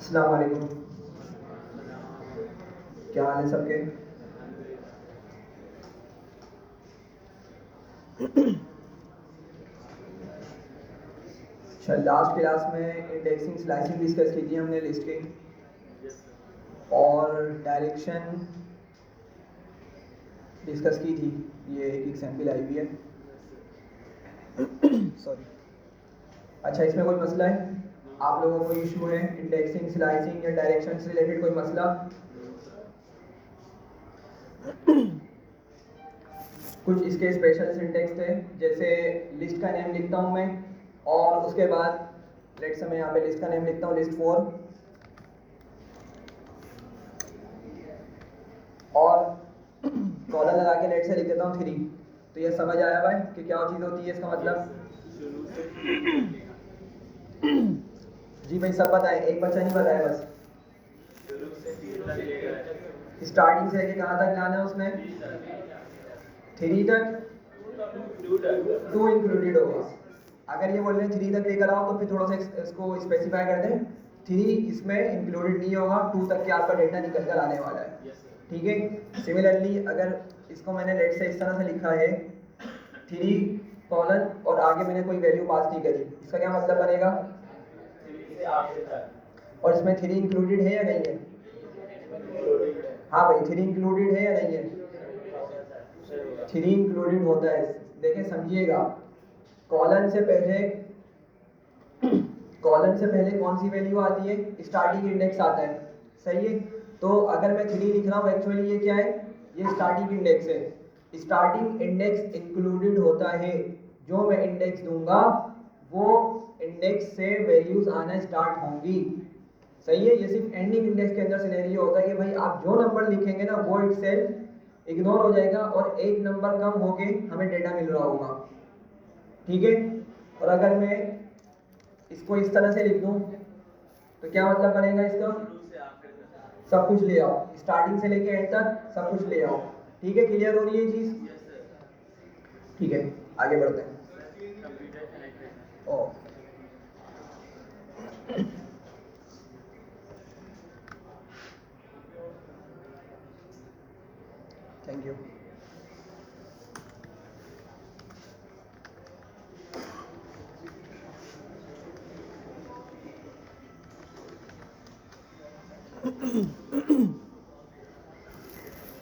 अस्सलाम वालेकुम। क्या हाल है सबके? अच्छा, लास्ट क्लास में इंडेक्सिंग स्लाइसिंग डिस्कस की थी हमने लिस्ट की, और डायरेक्शन डिस्कस की थी। ये एक एग्जाम्पल आई हुई है। सॉरी। अच्छा, इसमें कोई मसला है? आप लोगों को इशू है इंडेक्सिंग स्लाइसिंग या डायरेक्शन से रिलेटेड कोई मसला? कुछ इसके स्पेशल सिंटेक्स थे, जैसे लिस्ट का नेम लिखता हूँ मैं, और उसके बाद लेट्स से मैं यहाँ पे लिस्ट का नेम लिखता हूँ लिस्ट 4, और कॉलर लगा के लेट से लिख देता हूँ 3। तो ये समझ आया भाई कि क्या चीज़ होती है इसका मतलब? जी भाई, सब बताएं, एक बच्चा नहीं बताया बस। स्टार्टिंग से लेके कहाँ तक लाना है उसने? 3 तक, 2 इंक्लूडेड होगा। अगर ये बोल रहे हैं 3 तक लेकर आओ, तो फिर थोड़ा सा इसको स्पेसिफाई कर दें। 3 इसमें इंक्लूडेड नहीं होगा, 2 तक के आपका डेटा निकल कर आने वाला है। ठीक है। सिमिलरली अगर इसको मैंने लेट से इस तरह से लिखा है 3 कॉलन, और आगे मैंने कोई वैल्यू पास नहीं करी, इसका क्या मतलब बनेगा? और इसमें 3 इंक्लूडेड है या नहीं है? हाँ भाई, 3 इंक्लूडेड है या नहीं है? 3 इंक्लूडेड होता है। देखें, समझिएगा, कॉलन से पहले कॉलन से पहले कौन सी वैल्यू आती है? स्टार्टिंग इंडेक्स आता है। सही है। तो अगर मैं 3 लिख रहा हूँ, एक्चुअली ये क्या है? ये स्टार्टिंग इंडेक्स है। स्टार्टिंग इंडेक्स इंक्लूडेड होता है। जो मैं इंडेक्स दूंगा वो इंडेक्स से वैल्यूज आना स्टार्ट होंगी। सही है। ये सिर्फ एंडिंग इंडेक्स के अंदर सिनेरियो होता है कि भाई आप जो नंबर लिखेंगे ना, वो इटसेल्फ इग्नोर हो जाएगा और एक नंबर कम होके हमें डेटा मिल रहा होगा। ठीक है। और अगर मैं इसको इस तरह से लिख दूं, तो क्या मतलब बनेगा इसका? सब कुछ ले आओ, स्टार्टिंग से लेके एंड तक सब कुछ ले आओ। ठीक है, क्लियर हो रही है ये चीज? ठीक है, आगे बढ़ते हैं। ओ, थैंक यू।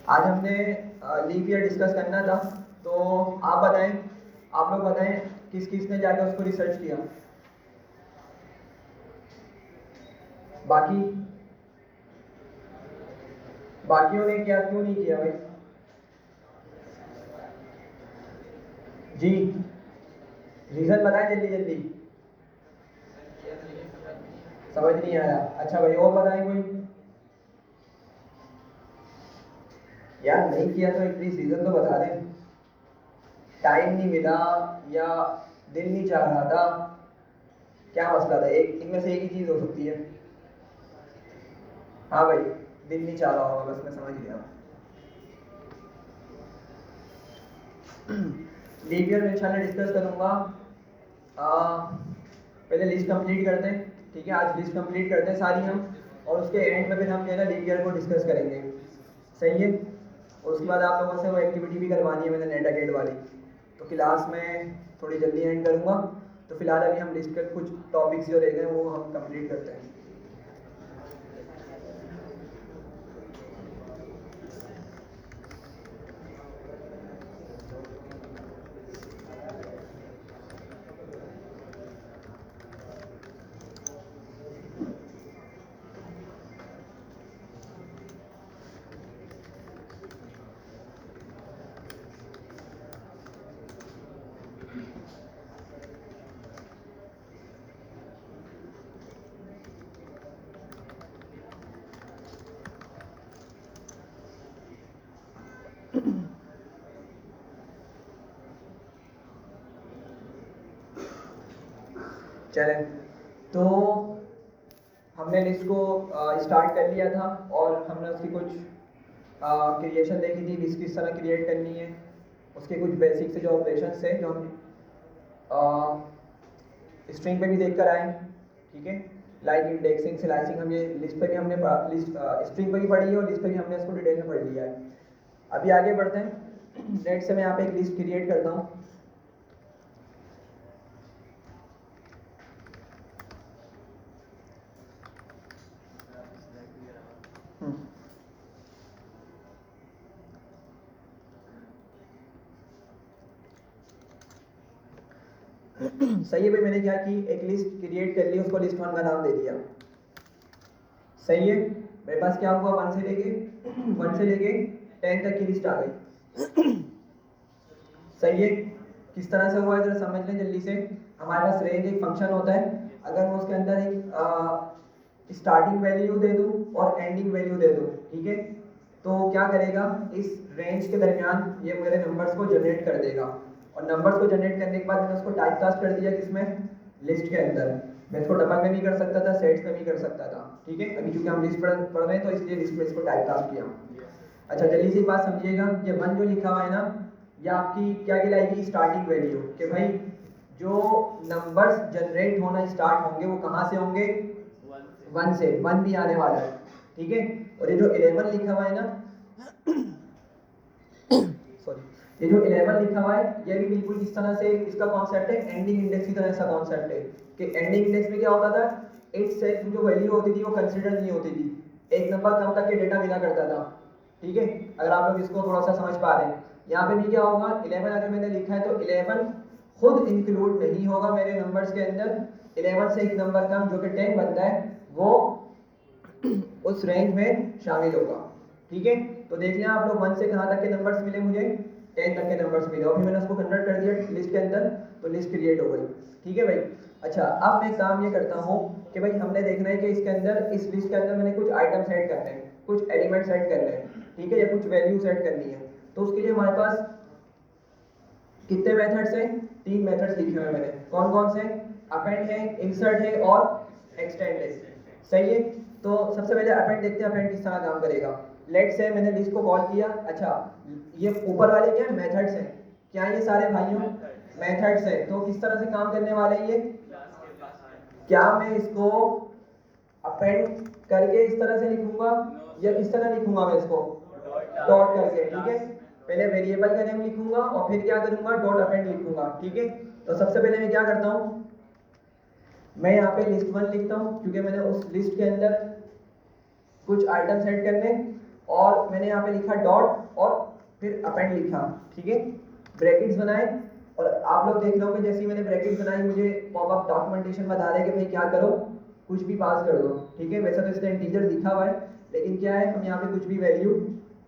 आज हमने लीप ईयर डिस्कस करना था, तो आप बताएं, आप लोग बताएं किस किस ने जाके उसको रिसर्च किया? बाकी बाकियों ने क्या, क्यों नहीं किया भाई? जी, रीजन बताएं जल्दी जल्दी। समझ नहीं आया? अच्छा भाई, और बताएं कोई। यार नहीं किया तो एटलीस्ट रीजन तो बता दें। टाइम नहीं मिला, या दिल नहीं चाह रहा था, क्या मसला था? एक इनमें से एक ही चीज हो सकती है। हाँ भाई, दिल नहीं चाह रहा होगा, बस मैं समझ गया। लीप ईयर में इंशाल्लाह डिस्कस करूंगा। पहले लिस्ट कंप्लीट करते हैं। ठीक है, आज लिस्ट कंप्लीट करते हैं सारी हम, और उसके एंड में फिर हम जो है ना लीप ईयर को डिस्कस करेंगे। सही है। और उसके बाद आप लोगों से वो एक्टिविटी भी करवानी है मैंने, नेट अकेड वाली, तो क्लास में थोड़ी जल्दी एंड करूँगा। तो फिलहाल अभी हम लिस्ट के कुछ टॉपिक्स जो रह गए वो हम कंप्लीट करते हैं। चलें, तो हमने लिस्ट को स्टार्ट कर लिया था, और हमने उसकी कुछ क्रिएशन देखी थी, लिस्ट किस तरह क्रिएट करनी है, उसके कुछ बेसिक से जो ऑपरेशन है जो हम स्ट्रिंग पे भी देख कर आए। ठीक है। लाइक इंडेक्सिंग, स्लाइसिंग, हम ये लिस्ट पे भी हमने लिस्ट स्ट्रिंग पे भी पढ़ी है और लिस्ट पे भी हमने इसको डिटेल में पढ़ लिया है। अभी आगे बढ़ते हैं। नेट से मैं यहाँ पे एक लिस्ट क्रिएट करता हूँ। सही है भाई, मैंने क्या की, एक लिस्ट क्रिएट कर ली, उसको लिस्ट 1 का नाम दे दिया। सही है, मेरे पास क्या हुआ, 1 से लेके 10 तक की लिस्ट आ गई। सही है, किस तरह से हुआ इधर समझ लें जल्दी से। हमारे पास रेंज एक फंक्शन होता है, अगर मैं उसके अंदर एक स्टार्टिंग वैल्यू दे दूं और एंडिंग वैल्यू दे दूं, ठीक है, तो क्या करेगा, इस रेंज के दरमियान ये मेरे नंबर्स को जनरेट कर देगा। और नंबर्स को जनरेट करने के बाद मैंने उसको टाइप कास्ट कर दिया किसमें, लिस्ट के अंदर। मैं इसको डबल में भी कर सकता था, सेट्स में भी कर सकता था, ठीक है। अभी चूंकि हम लिस्ट पढ़ रहे हैं तो इसलिए लिस्ट में इसको टाइप कास्ट किया। अच्छा जल्दी से बात समझिएगा, ये 1 जो लिखा हुआ है ना, ये आपकी क्या कहलाएगी, स्टार्टिंग वैल्यू। कि भाई जो नंबर्स जनरेट होना स्टार्ट होंगे वो कहाँ से होंगे, 1 से। 1 भी आने वाला है, ठीक है। और ये जो 11 लिखा हुआ है ना, सॉरी, ये जो 11 लिखा हुआ है, ये भी बिल्कुल इस तरह से इसका कॉन्सेप्ट है, एंडिंग इंडेक्स की तरह ऐसा कॉन्सेप्ट है कि एंडिंग इंडेक्स में क्या होता था, इट सेल्फ जो वैल्यू होती थी वो कंसिडर नहीं होती थी, एक नंबर कम तक के डेटा मिला करता था, ठीक है। अगर आप लोग इसको थोड़ा सा समझ पा रहे हैं, यहाँ पे भी क्या होगा, 11 अगर मैंने लिखा है तो 11 खुद इंक्लूड नहीं होगा मेरे नंबर्स के अंदर। 11 से एक नंबर कम जो कि 10 बनता है वो उस रेंज में शामिल होगा, ठीक है। तो देख लें आप लोग, 1 से कहाँ तक के नंबर्स मिले मुझे, 10 तक के नंबर्स मिले, और फिर मैंने उसको कन्वर्ट कर दिया लिस्ट के अंदर, तो लिस्ट क्रिएट हो गई, ठीक है भाई। अच्छा अब मैं काम ये करता हूँ कि भाई हमने देखना है कि इसके अंदर, इस लिस्ट के अंदर मैंने कुछ आइटम सेट करने हैं, कुछ एलिमेंट सेट करने हैं, ठीक है, या कुछ वैल्यू सेट करनी है। तो उसके लिए हमारे पास कितने मेथड्स हैं, 3 मेथड्स लिखे हुए हैं मैंने। कौन कौन से, अपेंड है, इंसर्ट है और एक्सटेंड है। सही है, तो सबसे पहले अपेंड देखते हैं, अपेंड किस तरह काम करेगा। लेट से मैंने लिस्ट को कॉल किया। अच्छा ये ऊपर वाले क्या मेथड्स हैं, क्या ये सारे भाइयों मेथड्स हैं, तो किस तरह से काम करने वाले हैं ये, क्या मैं इसको अपेंड करके इस तरह से लिखूंगा या इस तरह लिखूंगा, मैं इसको डॉट करके, ठीक है। पहले वेरिएबल का नेम लिखूंगा और फिर क्या करूंगा, डॉट अपेंड लिखूंगा, ठीक है। तो सबसे पहले मैं क्या करता हूं, मैं यहाँ पे लिस्ट 1 लिखता हूँ क्योंकि मैंने उस लिस्ट के अंदर कुछ आइटम सेट करने, और मैंने यहाँ पे लिखा डॉट और फिर अपेंड लिखा, ठीक है, ब्रैकेट्स बनाए। और आप लोग देख लो कि जैसे ही मैंने ब्रैकेट्स बनाई मुझे पॉपअप डॉक्यूमेंटेशन बता रहे कि भाई क्या करो, कुछ भी पास कर दो, ठीक है। वैसे तो इसने इंटीजर लिखा हुआ है, लेकिन क्या है, हम यहाँ पे कुछ भी वैल्यू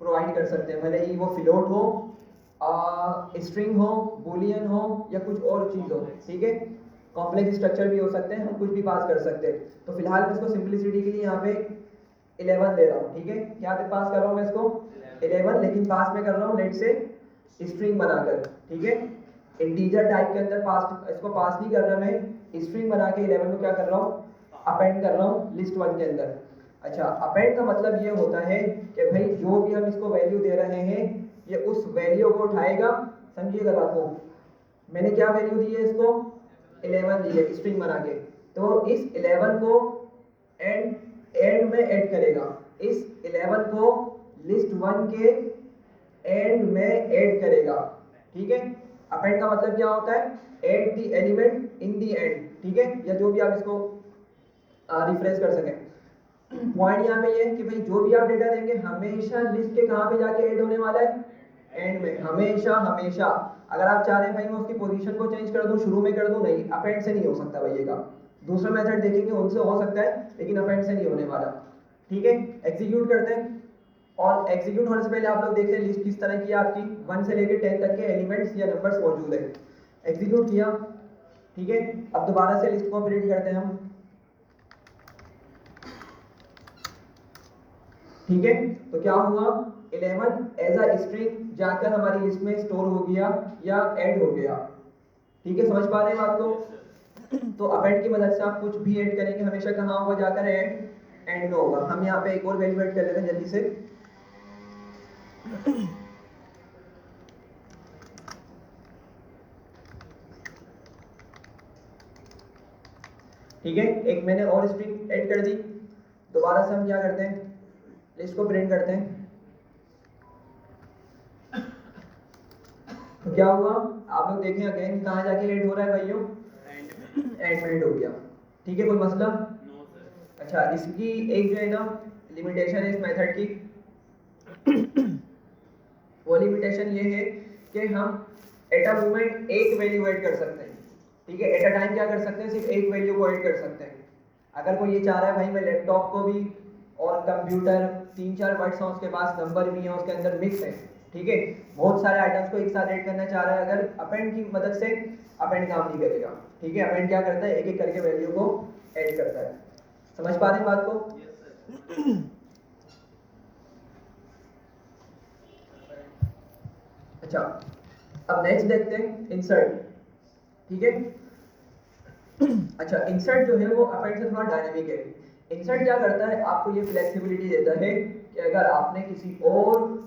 प्रोवाइड कर सकते हैं, भले ही वो फ्लोट हो, स्ट्रिंग हो, बूलियन हो या कुछ और चीज़ हो, ठीक है। कॉम्प्लेक्स स्ट्रक्चर भी हो सकते हैं, हम कुछ भी पास कर सकते हैं। तो फिलहाल मैं इसको सिंप्लिसिटी के लिए यहाँ पे 11 दे रहा हूँ, ठीक है। क्या पे पास कर रहा हूँ मैं इसको 11, लेकिन पास में कर रहा हूँ लेट से स्ट्रिंग बनाकर, ठीक है। इंटीजर टाइप के अंदर पास, इसको पास नहीं कर रहा मैं, स्ट्रिंग बना के 11 को क्या कर रहा हूँ, अपेंड कर रहा हूँ लिस्ट 1 के अंदर। अच्छा अपेंड का मतलब ये होता है कि भाई जो भी हम इसको वैल्यू दे रहे हैं ये उस वैल्यू को उठाएगा। समझिएगा बात को, मैंने क्या वैल्यू दी है इसको, 11 दी है स्ट्रिंग बना के, तो इस 11 को एंड में ऐड करेगा, इस 11 को लिस्ट 1 के एंड में ऐड करेगा, ठीक है। अपेंड का मतलब क्या होता है, add the element in the end, ठीक है, या जो भी आप इसको रिफ्रेश कर सकें। पॉइंट यहाँ पे ये है कि भाई जो भी आप डेटा देंगे हमेशा लिस्ट के कहाँ पे जाके ऐड होने वाला है, एंड में, हमेशा हमेशा। अगर आप चाह रहे हैं भाई मैं उसकी पोजीशन को चेंज कर दूं, शुरू में कर दूं, नहीं, अपेंड से नहीं हो सकता भाई। का दूसरा मेथड देखेंगे उनसे हो सकता है, लेकिन अपेंड से नहीं होने वाला, ठीक है। एग्जीक्यूट करते हैं, और एग्जीक्यूट होने से पहले आप लोग देख रहे हैं लिस्ट किस तरह की है आपकी, 1 से लेकर 10 तक के एलिमेंट्स या नंबर्स मौजूद है। एग्जीक्यूट किया, ठीक है। अब दोबारा से लिस्ट को प्रिंट करते हैं हम, ठीक है। तो क्या हुआ, 11 एज अ स्ट्रिंग जाकर हमारी लिस्ट में स्टोर हो गया या ऐड हो गया, ठीक है। समझ पा रहे हैं बात को। तो अपेंड की मदद से आप कुछ भी ऐड करेंगे हमेशा कहाँ होगा, जाकर एंड में होगा। हम यहाँ पे एक और वैल्यू ऐड कर लेते हैं जल्दी से। ठीक है, एक मैंने और स्ट्रिंग ऐड कर दी। दोबारा से हम क्या करते हैं, लिस्ट को प्रिंट करते हैं। तो क्या हुआ, आप लोग देखें अगेन कहाँ जाके ऐड हो रहा है भाइयों, एंड में ऐड हो गया। ठीक है, कोई मसला? No sir. अच्छा, इसकी एक जो है ना लिमिटेशन है इस मेथड की, वो लिमिटेशन ये है कि हम एट अ मोमेंट एक वैल्यू ऐड कर सकते हैं। ठीक है, एट अ टाइम क्या कर सकते हैं, सिर्फ एक वैल्यू को ऐड कर सकते हैं। अगर कोई ये चाह रहा है भाई मैं लैपटॉप को भी और कंप्यूटर, 3-4 वर्ड्स हैं उसके पास, नंबर भी हैं उसके अंदर मिक्स है, ठीक है, बहुत सारे आइटम्स को एक साथ ऐड करना चाह रहा है, अगर अपेंड की मदद से अपेंड काम नहीं करेगा। ठीक है, अपेंड क्या करता है, एक एक करके वैल्यू को ऐड करता है। समझ पा रहे हैं बात को? अच्छा, अब नेक्स्ट देखते हैं इंसर्ट। ठीक है, अच्छा इंसर्ट जो है वो अपेंड से थोड़ा डायनामिक है। इंसर्ट क्या करता है, आपको ये फ्लेक्सिबिलिटी देता है कि अगर आपने किसी और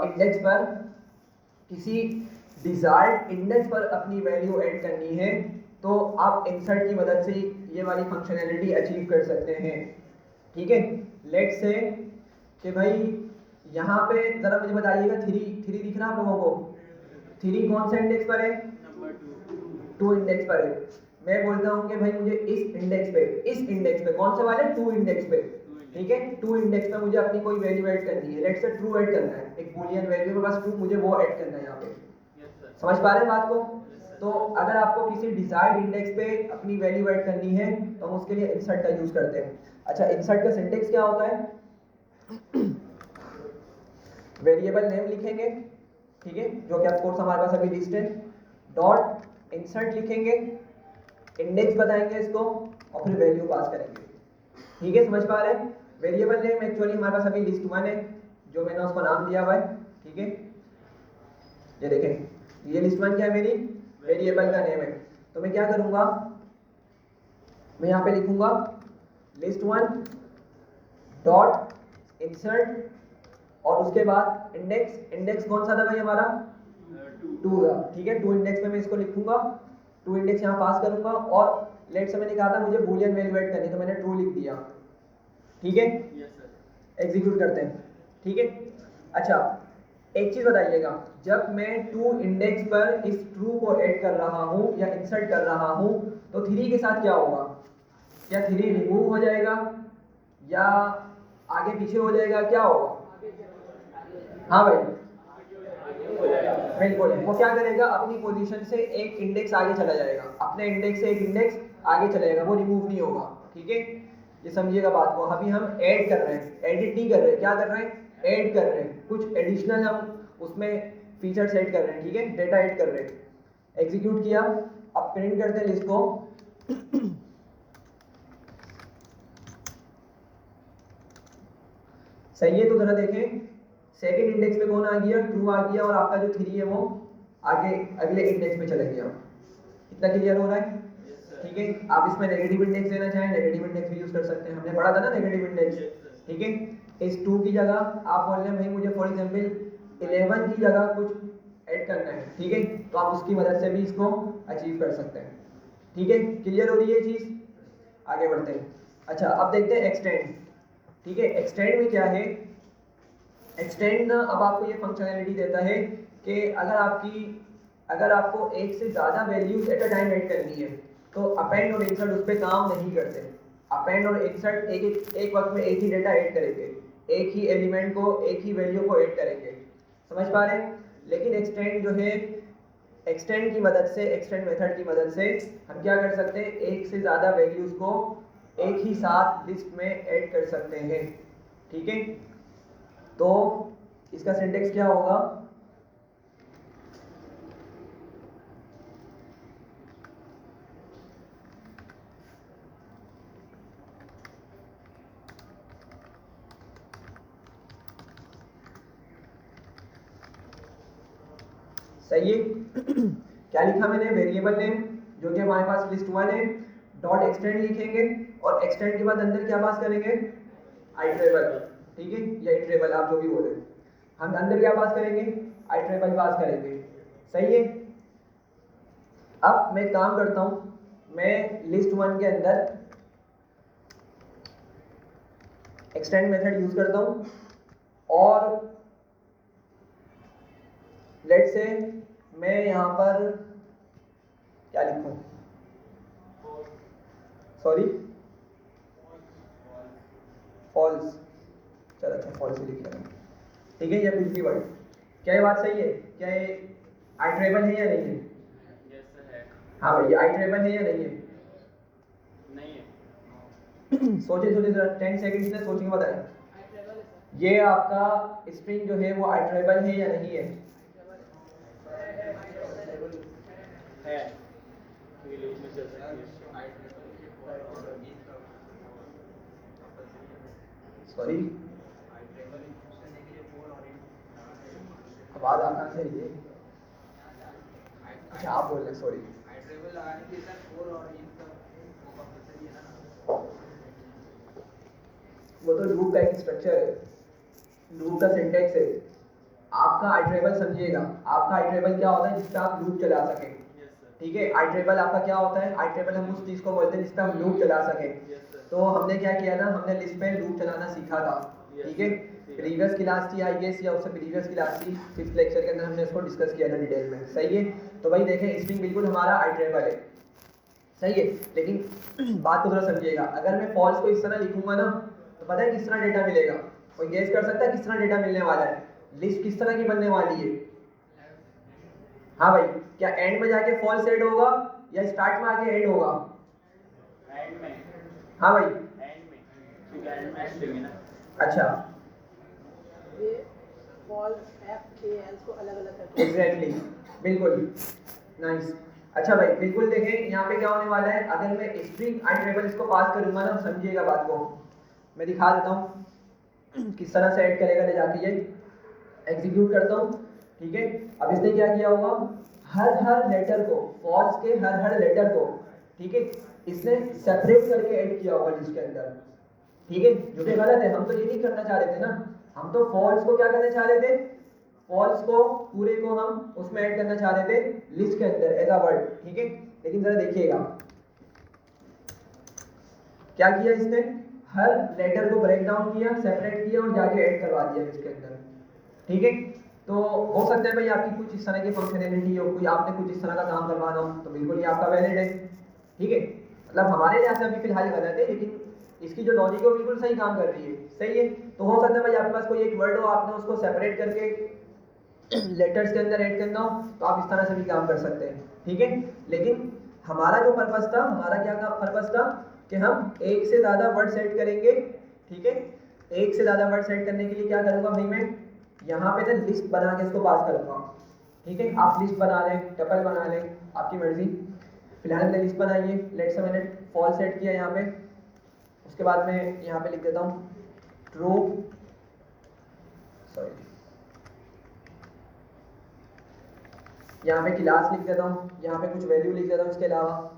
इंडेक्स पर, किसी डिजायर्ड इंडेक्स पर अपनी वैल्यू ऐड करनी है तो आप इंसर्ट की मदद से ये वाली फंक्शनैलिटी अचीव कर सकते हैं। ठीक है, लेट्स से कि भाई यहाँ पे जरा मुझे बताइएगा, थ्री दिख रहा आप लोगों को? थ्री कौन से इंडेक्स पर है? नंबर 2 इंडेक्स पर है। मैं बोलता हूँ कि भाई मुझे इस इंडेक्स पे कौन से वाले, 2 इंडेक्स पे, ठीक है, 2 इंडेक्स पे मुझे अपनी कोई वैल्यू ऐड करनी है। लेट्स से ट्रू ऐड करना है, एक बूलियन वैल्यू में बस ट्रू, मुझे वो ऐड करना है यहाँ पे। समझ पा रहे हैं बात को? तो अगर आपको किसी डिजायर्ड इंडेक्स पे अपनी वैल्यू ऐड करनी है तो हम उसके लिए इंसर्ट का यूज करते हैं। अच्छा, इंसर्ट का सिंटेक्स क्या होता है? वेरिएबल नेम लिखेंगे, ठीक है, जो कि ऑफ कोर्स हमारे पास अभी लिस्ट है, डॉट इंसर्ट लिखेंगे, इंडेक्स बताएंगे इसको और फिर वैल्यू पास करेंगे। ठीक है, समझ पा रहे हैं? वेरिएबल नेम एक्चुअली हमारे पास अभी लिस्ट 1 है जो मैंने उसको नाम दिया हुआ है। ठीक है, ये देखें, ये लिस्ट 1 क्या है मेरी, वेरिएबल का नेम है। तो मैं क्या करूंगा, मैं यहाँ पे लिखूंगा लिस्ट 1 डॉट इंसर्ट और उसके बाद इंडेक्स कौन सा था भाई हमारा, 2 था। ठीक है, 2 इंडेक्स में मैं इसको लिखूंगा, 2 इंडेक्स यहाँ पास करूंगा और लेट से मैंने कहा था मुझे बूलियन वैल्यू ऐड करनी, तो मैंने ट्रू लिख दिया। ठीक है, एग्जीक्यूट करते हैं। ठीक है, अच्छा एक चीज बताइएगा, जब मैं 2 इंडेक्स पर इस ट्रू को ऐड कर रहा हूं या इंसर्ट कर रहा हूं तो 3 के साथ क्या होगा, क्या 3 रिमूव हो जाएगा या आगे पीछे हो जाएगा, क्या होगा? हाँ भाई, बिल्कुल, वो क्या करेगा, अपनी पोजीशन से एक इंडेक्स आगे चला जाएगा, अपने इंडेक्स से एक इंडेक्स आगे चलेगा, वो रिमूव नहीं होगा। ठीक है, ये समझिएगा बात को। अभी हम ऐड कर रहे हैं, एडिट नहीं कर रहे हैं, क्या कर रहे हैं, ऐड कर रहे हैं, कुछ एडिशनल हम उसमें फीचर्स ऐड कर रहे हैं। ठीक है, डेटा ऐड कर रहे हैं, एग्जीक्यूट किया, अब प्रिंट करते हैं लिस्ट को। सही है, तो जरा देखें सेकंड इंडेक्स पे कौन आ गया, ट्रू आ गया, और आपका जो 3 है वो आगे अगले इंडेक्स पे चला गया। इतना क्लियर हो रहा है? ठीक है, आप इसमें नेगेटिव इंडेक्स लेना चाहें नेगेटिव इंडेक्स भी यूज कर सकते हैं, हमने पढ़ा था ना नेगेटिव इंडेक्स। ठीक है, इस 2 की जगह आप बोल रहे हैं भाई मुझे फॉर एग्जांपल 11 की जगह कुछ ऐड करना है, ठीक है, तो आप उसकी मदद से भी इसको अचीव कर सकते हैं। ठीक है, क्लियर हो रही है चीज? आगे बढ़ते हैं। अच्छा, अब देखते हैं एक्सटेंड। ठीक है, एक्सटेंड में क्या है, एक्सटेंड अब आपको ये फंक्शनैलिटी देता है कि अगर आपको एक से ज़्यादा values at a time add करनी है तो अपेंड और इंसर्ट उस पर काम नहीं करते। अपेंड और इंसर्ट एक वक्त में एक ही डेटा ऐड करेंगे, एक ही एलिमेंट को, एक ही वैल्यू को ऐड करेंगे। समझ पा रहे हैं? लेकिन एक्सटेंड जो है, एक्सटेंड की मदद से, एक्सटेंड मेथड की मदद से हम क्या कर सकते हैं, एक से ज़्यादा वैल्यूज को एक ही साथ लिस्ट में ऐड कर सकते हैं। ठीक है, तो इसका सिंटेक्स क्या होगा, सही है? क्या लिखा मैंने, वेरिएबल नेम जो कि हमारे पास लिस्ट 1 है, डॉट एक्सटेंड लिखेंगे और एक्सटेंड के बाद अंदर क्या पास करेंगे, आइटरेबल। ठीक है, या इटरेबल, आप जो भी बोले, हम अंदर क्या पास करेंगे, आइटरेबल पास करेंगे। सही है, अब मैं काम करता हूं, मैं लिस्ट वन के अंदर एक्सटेंड मेथड यूज करता हूँ और लेट से मैं यहाँ पर क्या लिखूँ, सॉरी फॉल्स, चलो अच्छा फॉल्स ही लिख लेंगे, ठीक है, या कुछ भी वर्ड। क्या ये बात सही है? क्या ये आइट्रेबल है या नहीं है? हाँ भाई, ये आइट्रेबल है या नहीं है? नहीं है। सोचे सोचे जरा 10 सेकंड्स में सोच के बताएं, ये आपका स्ट्रिंग जो है वो आइट्रेबल है या नहीं है? है, ये लूप में चल सकती है। सॉरी, आवाज आना चाहिए। अच्छा आप बोल रहे, सॉरी। वो तो लूप का एक स्ट्रक्चर है, लूप का सिंटेक्स है। आपका आइट्रेबल समझिएगा, आपका आइट्रेबल क्या होता है? जिसका आप लूप चला सके, ठीक है। आइट्रेबल आपका क्या होता है? आइट्रेबल हम उस चीज को बोलते हैं जिसका हम लूप चला सके। तो हमने क्या किया था, हमने लिस्ट में लूप चलाना सीखा था, ठीक है। प्रीवियस क्लास थी आई गेस, या उससे प्रीवियस क्लास थी, 5th लेक्चर के अंदर हमने इसको डिस्कस किया था डिटेल में, सही है। तो भाई देखें, स्ट्रिंग बिल्कुल हमारा आइट्रेबल है, सही है। लेकिन बात को थोड़ा समझिएगा, अगर मैं फॉल्स को इस तरह लिखूंगा ना, तो पता है किस तरह डेटा मिलेगा? कोई गेस कर सकता है किस तरह डेटा मिलने वाला है? लिस्ट किस तरह की बनने वाली है? हाँ भाई, क्या एंड में जाके फॉल्स ऐड होगा या स्टार्ट में आके ऐड होगा? एंड में। हाँ भाई, एंड में, क्योंकि एंड में स्ट्रिंग है ना। अच्छा, ये फॉल्स एफ के एल्स को अलग अलग करके एग्जैक्टली, बिल्कुल, नाइस। अच्छा भाई, बिल्कुल देखें यहाँ पे क्या होने वाला है, अगर मैं स्ट्रिंग आइट्रेबल इसको पास करूंगा ना, समझिएगा बात को, मैं दिखा देता हूँ किस तरह से ऐड करेगा। ले जाके ये एग्जीक्यूट करता हूँ, ठीक है। अब इसने क्या किया होगा, हर लेटर को, फॉल्स के हर लेटर को, ठीक है, इसने सेपरेट करके ऐड किया होगा लिस्ट के अंदर, ठीक है। जो कि गलत है, हम तो ये नहीं करना चाह रहे थे ना, हम तो फॉल्स को क्या करना चाह रहे थे, फॉल्स को पूरे को हम उसमें ऐड करना चाह रहे थे लिस्ट के अंदर एज अ वर्ड, ठीक है। लेकिन जरा देखिएगा क्या किया इसने, हर लेटर को ब्रेक डाउन किया, सेपरेट किया और जाके ऐड करवा दिया लिस्ट के अंदर, ठीक है। तो हो सकता है भाई आपकी कुछ इस तरह की फंक्शनैलिटी हो, कोई आपने कुछ इस तरह का काम करवाना हो, तो बिल्कुल ये आपका वैलिड है, ठीक है। मतलब हमारे लिहाज से अभी फिलहाल गलत है, लेकिन इसकी जो लॉजिक है वो बिल्कुल सही काम कर रही है, सही है। तो हो सकता है भाई आपके पास कोई एक वर्ड हो, आपने उसको सेपरेट करके लेटर्स के अंदर ऐड करना हो, तो आप इस तरह से भी काम कर सकते हैं, ठीक है। लेकिन हमारा जो पर्पस था, हमारा क्या पर्पस था कि हम एक से ज़्यादा वर्ड्स ऐड करेंगे, ठीक है। एक से ज़्यादा वर्ड्स ऐड करने के लिए क्या करूँगा भाई, मैं यहाँ पे ना लिस्ट बना के इसको पास करूँगा, ठीक है। आप लिस्ट बना लें, टपल बना लें, आपकी मर्जी। फिलहाल मैंने लिस्ट बनाई है, लेट्स से मैंने फॉल्स सेट किया यहाँ पे, उसके बाद मैं यहाँ पे लिख देता हूँ ट्रू, सॉरी, यहाँ पे क्लास लिख देता हूँ, यहाँ पे कुछ वैल्यू लिख देता हूँ इसके अलावा,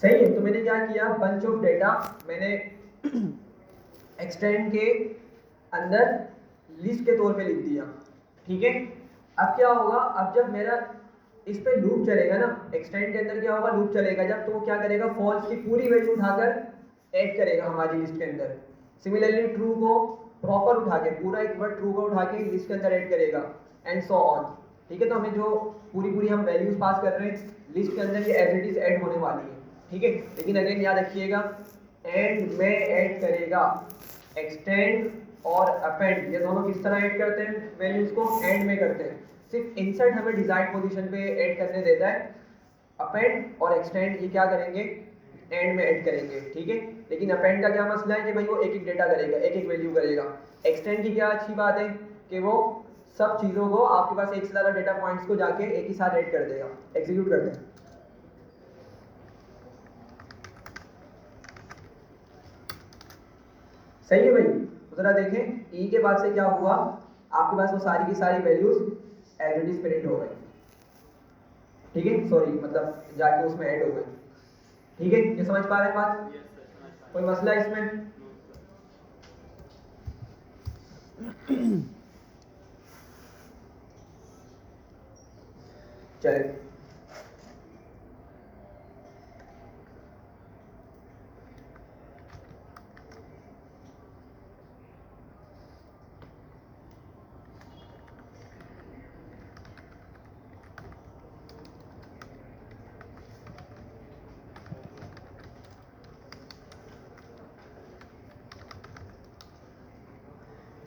सही है। तो मैंने क्या किया, बंच ऑफ डेटा मैंने एक्सटेंड के अंदर लिस्ट के तौर पे लिख दिया, ठीक है। अब क्या होगा, अब जब मेरा इस पे लूप चलेगा ना, एक्सटेंड के अंदर क्या होगा, लूप चलेगा जब, तो वो क्या करेगा, फॉल्स की पूरी वैल्यू उठाकर ऐड करेगा हमारी लिस्ट के अंदर। सिमिलरली ट्रू को प्रॉपर उठा के, पूरा एक वर्ड ट्रू को उठा के लिस्ट के अंदर ऐड करेगा, एंड सो ऑन, ठीक है। तो हमें जो पूरी हम वैल्यूज पास कर रहे हैं लिस्ट के अंदर, ये एज इट इज ऐड होने वाली है, ठीक है। लेकिन अगेन याद रखिएगा, एंड में ऐड करेगा, एक्सटेंड और अपेंड ये दोनों किस तरह ऐड करते हैं वैल्यूज को, एंड में करते हैं। सिर्फ इंसर्ट हमें डिजायर्ड पोजीशन पे ऐड करने देता है, अपेंड और एक्सटेंड ये क्या करेंगे, एंड में ऐड करेंगे, ठीक है। लेकिन अपेंड का क्या मसला है कि भाई वो एक एक डेटा करेगा, एक एक वैल्यू करेगा। एक्सटेंड की क्या अच्छी बात है कि वो सब चीज़ों को, आपके पास एक से ज़्यादा डेटा पॉइंट्स को जाके एक ही साथ ऐड कर देगा। एग्जीक्यूट करते हैं, सही है भाई। तो जरा देखें ई के बाद से क्या हुआ, आपके पास वो सारी की सारी values as it is print हो गई, ठीक है, सॉरी मतलब जाके उसमें ऐड हो गई, ठीक है। ये समझ पा रहे हैं बात, कोई मसला है इसमें? चले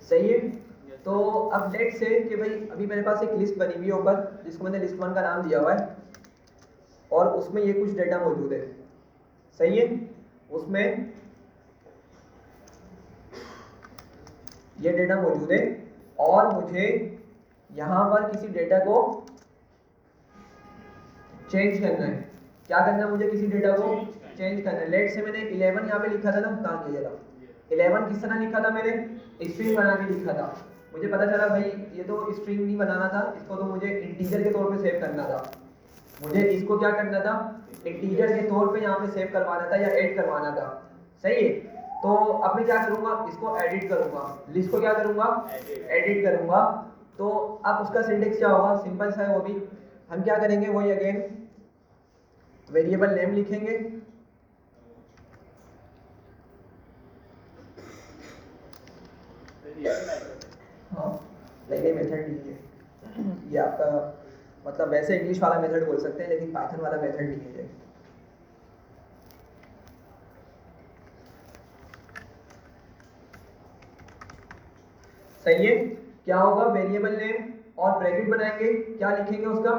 सही है। तो अब लेट से कि भाई अभी मेरे पास एक लिस्ट बनी हुई है ऊपर, जिसको मैंने लिस्ट 1 का नाम दिया हुआ है, और उसमें ये कुछ डेटा मौजूद है। सही है, उसमें ये डेटा मौजूद है और मुझे यहाँ पर किसी डेटा को चेंज करना है। क्या करना है मुझे? किसी डेटा को चेंज करना है। लेट से मैंने 11 यहाँ पे लिखा था ना, कहाँ किया था 11 किस तरह लिखा था मैंने? स्ट्रिंग बना के लिखा था। मुझे पता चला भाई ये तो स्ट्रिंग नहीं बनाना था, इसको तो मुझे इंटीजर के तौर पे सेव करना था। मुझे इसको क्या करना था? इंटीजर के तौर पे यहाँ पे सेव करवाना था या ऐड करवाना था। सही है, तो अब मैं क्या करूंगा? इसको एडिट करूंगा, लिस्ट को क्या करूंगा? एडिट करूंगा। तो अब उसका सिंटेक्स क्या होगा? सिंपल सा है वो भी। हम क्या करेंगे? वही अगेन वेरिएबल नेम लिखेंगे, हाँ लेकिन मेथड नहीं है ये आपका, मतलब वैसे इंग्लिश वाला मेथड बोल सकते हैं लेकिन पाइथन वाला मेथड नहीं है ये। सही है, क्या होगा? वेरिएबल नेम और ब्रैकेट बनाएंगे, क्या लिखेंगे? उसका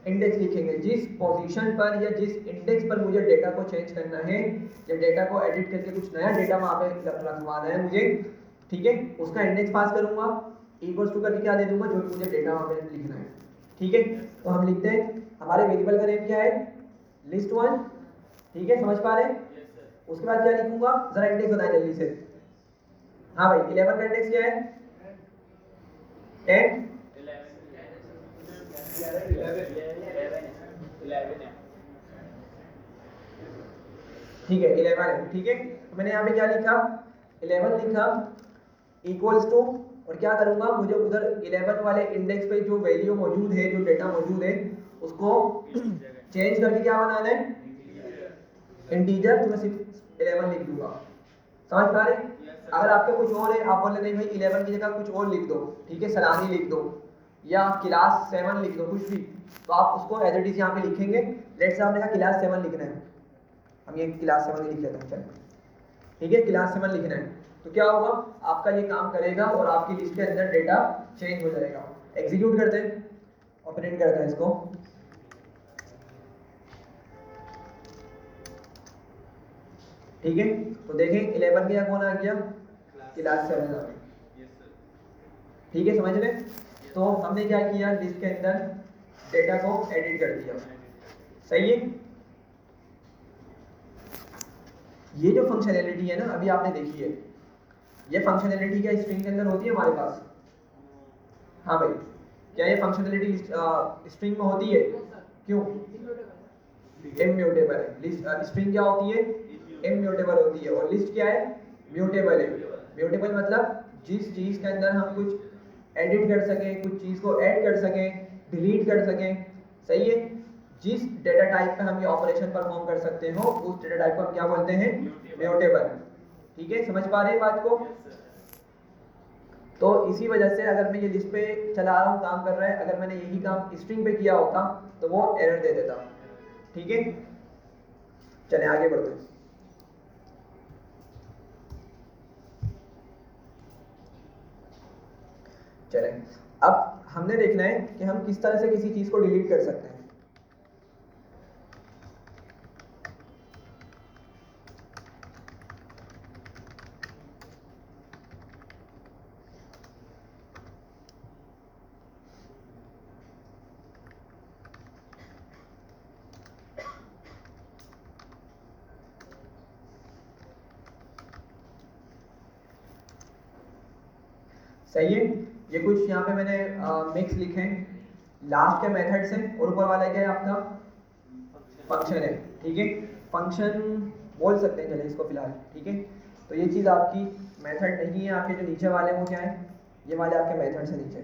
इंडेक्स लिखेंगे। जिस पोजीशन पर या जिस इंडेक्स पर मुझे डेटा को चेंज करना है या डेटा को एडिट करके कुछ नया डेटा वहां पे रखवाना है मुझे, ठीक है, उसका इंडेक्स पास करूंगा, इक्वल्स टू करके क्या दे दूंगा? जो मुझे डेटा वहां पे लिखना है। ठीक है, तो हम लिखते हैं हमारे वेरिएबल का नेम क्या है? लिस्ट 1। ठीक है, समझ पा रहे हैं? उसके बाद क्या लिखूंगा? जरा इंडेक्स बताएं जल्दी से। हाँ भाई, 11 का इंडेक्स क्या है? 10 ठीक है, 11 है। ठीक है, तो मैंने यहाँ पे क्या लिखा? 11 लिखा इक्वल्स टू, और क्या करूंगा? मुझे उधर 11 वाले इंडेक्स पे जो वैल्यू मौजूद है, जो डेटा मौजूद है, उसको चेंज करके क्या बनाना है? इंटीजर। तो मैं सिर्फ 11 लिख दूंगा। समझ पा रहे? अगर आपके कुछ और है, आप बोले नहीं भाई 11 की जगह कुछ और लिख दो, ठीक है, सलानी लिख दो या क्लास 7 लिख दो, कुछ भी, तो आप उसको एज इट इज यहाँ पे लिखेंगे। लेट्स से आपने कहा क्लास 7 लिखना है, हम ये क्लास 7 ही लिख लेते हैं, चलो ठीक है, क्लास 7 लिखना है। तो क्या होगा? आपका ये काम करेगा और आपकी लिस्ट के अंदर डेटा चेंज हो जाएगा। एग्जीक्यूट करते हैं, ऑपरेट करते हैं इसको। ठीक है, तो देखें 11 के यहाँ कौन आ गया? क्लास 7 आ गया। ठीक है, समझ रहे? तो हमने क्या किया? लिस्ट के अंदर डेटा को एडिट कर दिया। सही है, ये जो फंक्शनैलिटी है ना, अभी आपने देखी है, ये फंक्शनैलिटी क्या स्ट्रिंग के अंदर होती है हमारे पास? हाँ भाई, क्या ये फंक्शनैलिटी स्ट्रिंग में होती है? क्यों? इम्यूटेबल है। स्ट्रिंग क्या होती है? इम्यूटेबल होती है। और लिस्ट क्या है? म्यूटेबल है। म्यूटेबल मतलब जिस चीज के अंदर हम कुछ एडिट कर सकें, कुछ चीज को ऐड कर सकें, डिलीट कर सकें। सही है, जिस डेटा टाइप पे हम ये ऑपरेशन परफॉर्म कर सकते हो, उस डेटा टाइप को हम क्या बोलते हैं? म्यूटेबल। ठीक है, समझ पा रहे हैं बात को? तो इसी वजह से अगर मैं ये लिस्ट पे चला रहा हूँ, काम कर रहा है, अगर मैंने यही काम स्ट्रिंग पे किया होता तो वो एरर दे देता। ठीक है, चले आगे बढ़ते हैं। चलें, अब हमने देखना है कि हम किस तरह से किसी चीज को डिलीट कर सकते हैं। सही है, ये कुछ यहाँ पे मैंने मिक्स लिखे हैं लास्ट के मेथड से, और ऊपर वाला क्या है आपका? फंक्शन है। ठीक है, फंक्शन बोल सकते हैं चले इसको फिलहाल। ठीक है, तो ये चीज़ आपकी मेथड नहीं है, आपके जो नीचे वाले वो क्या है? ये वाले आपके मेथड से नीचे।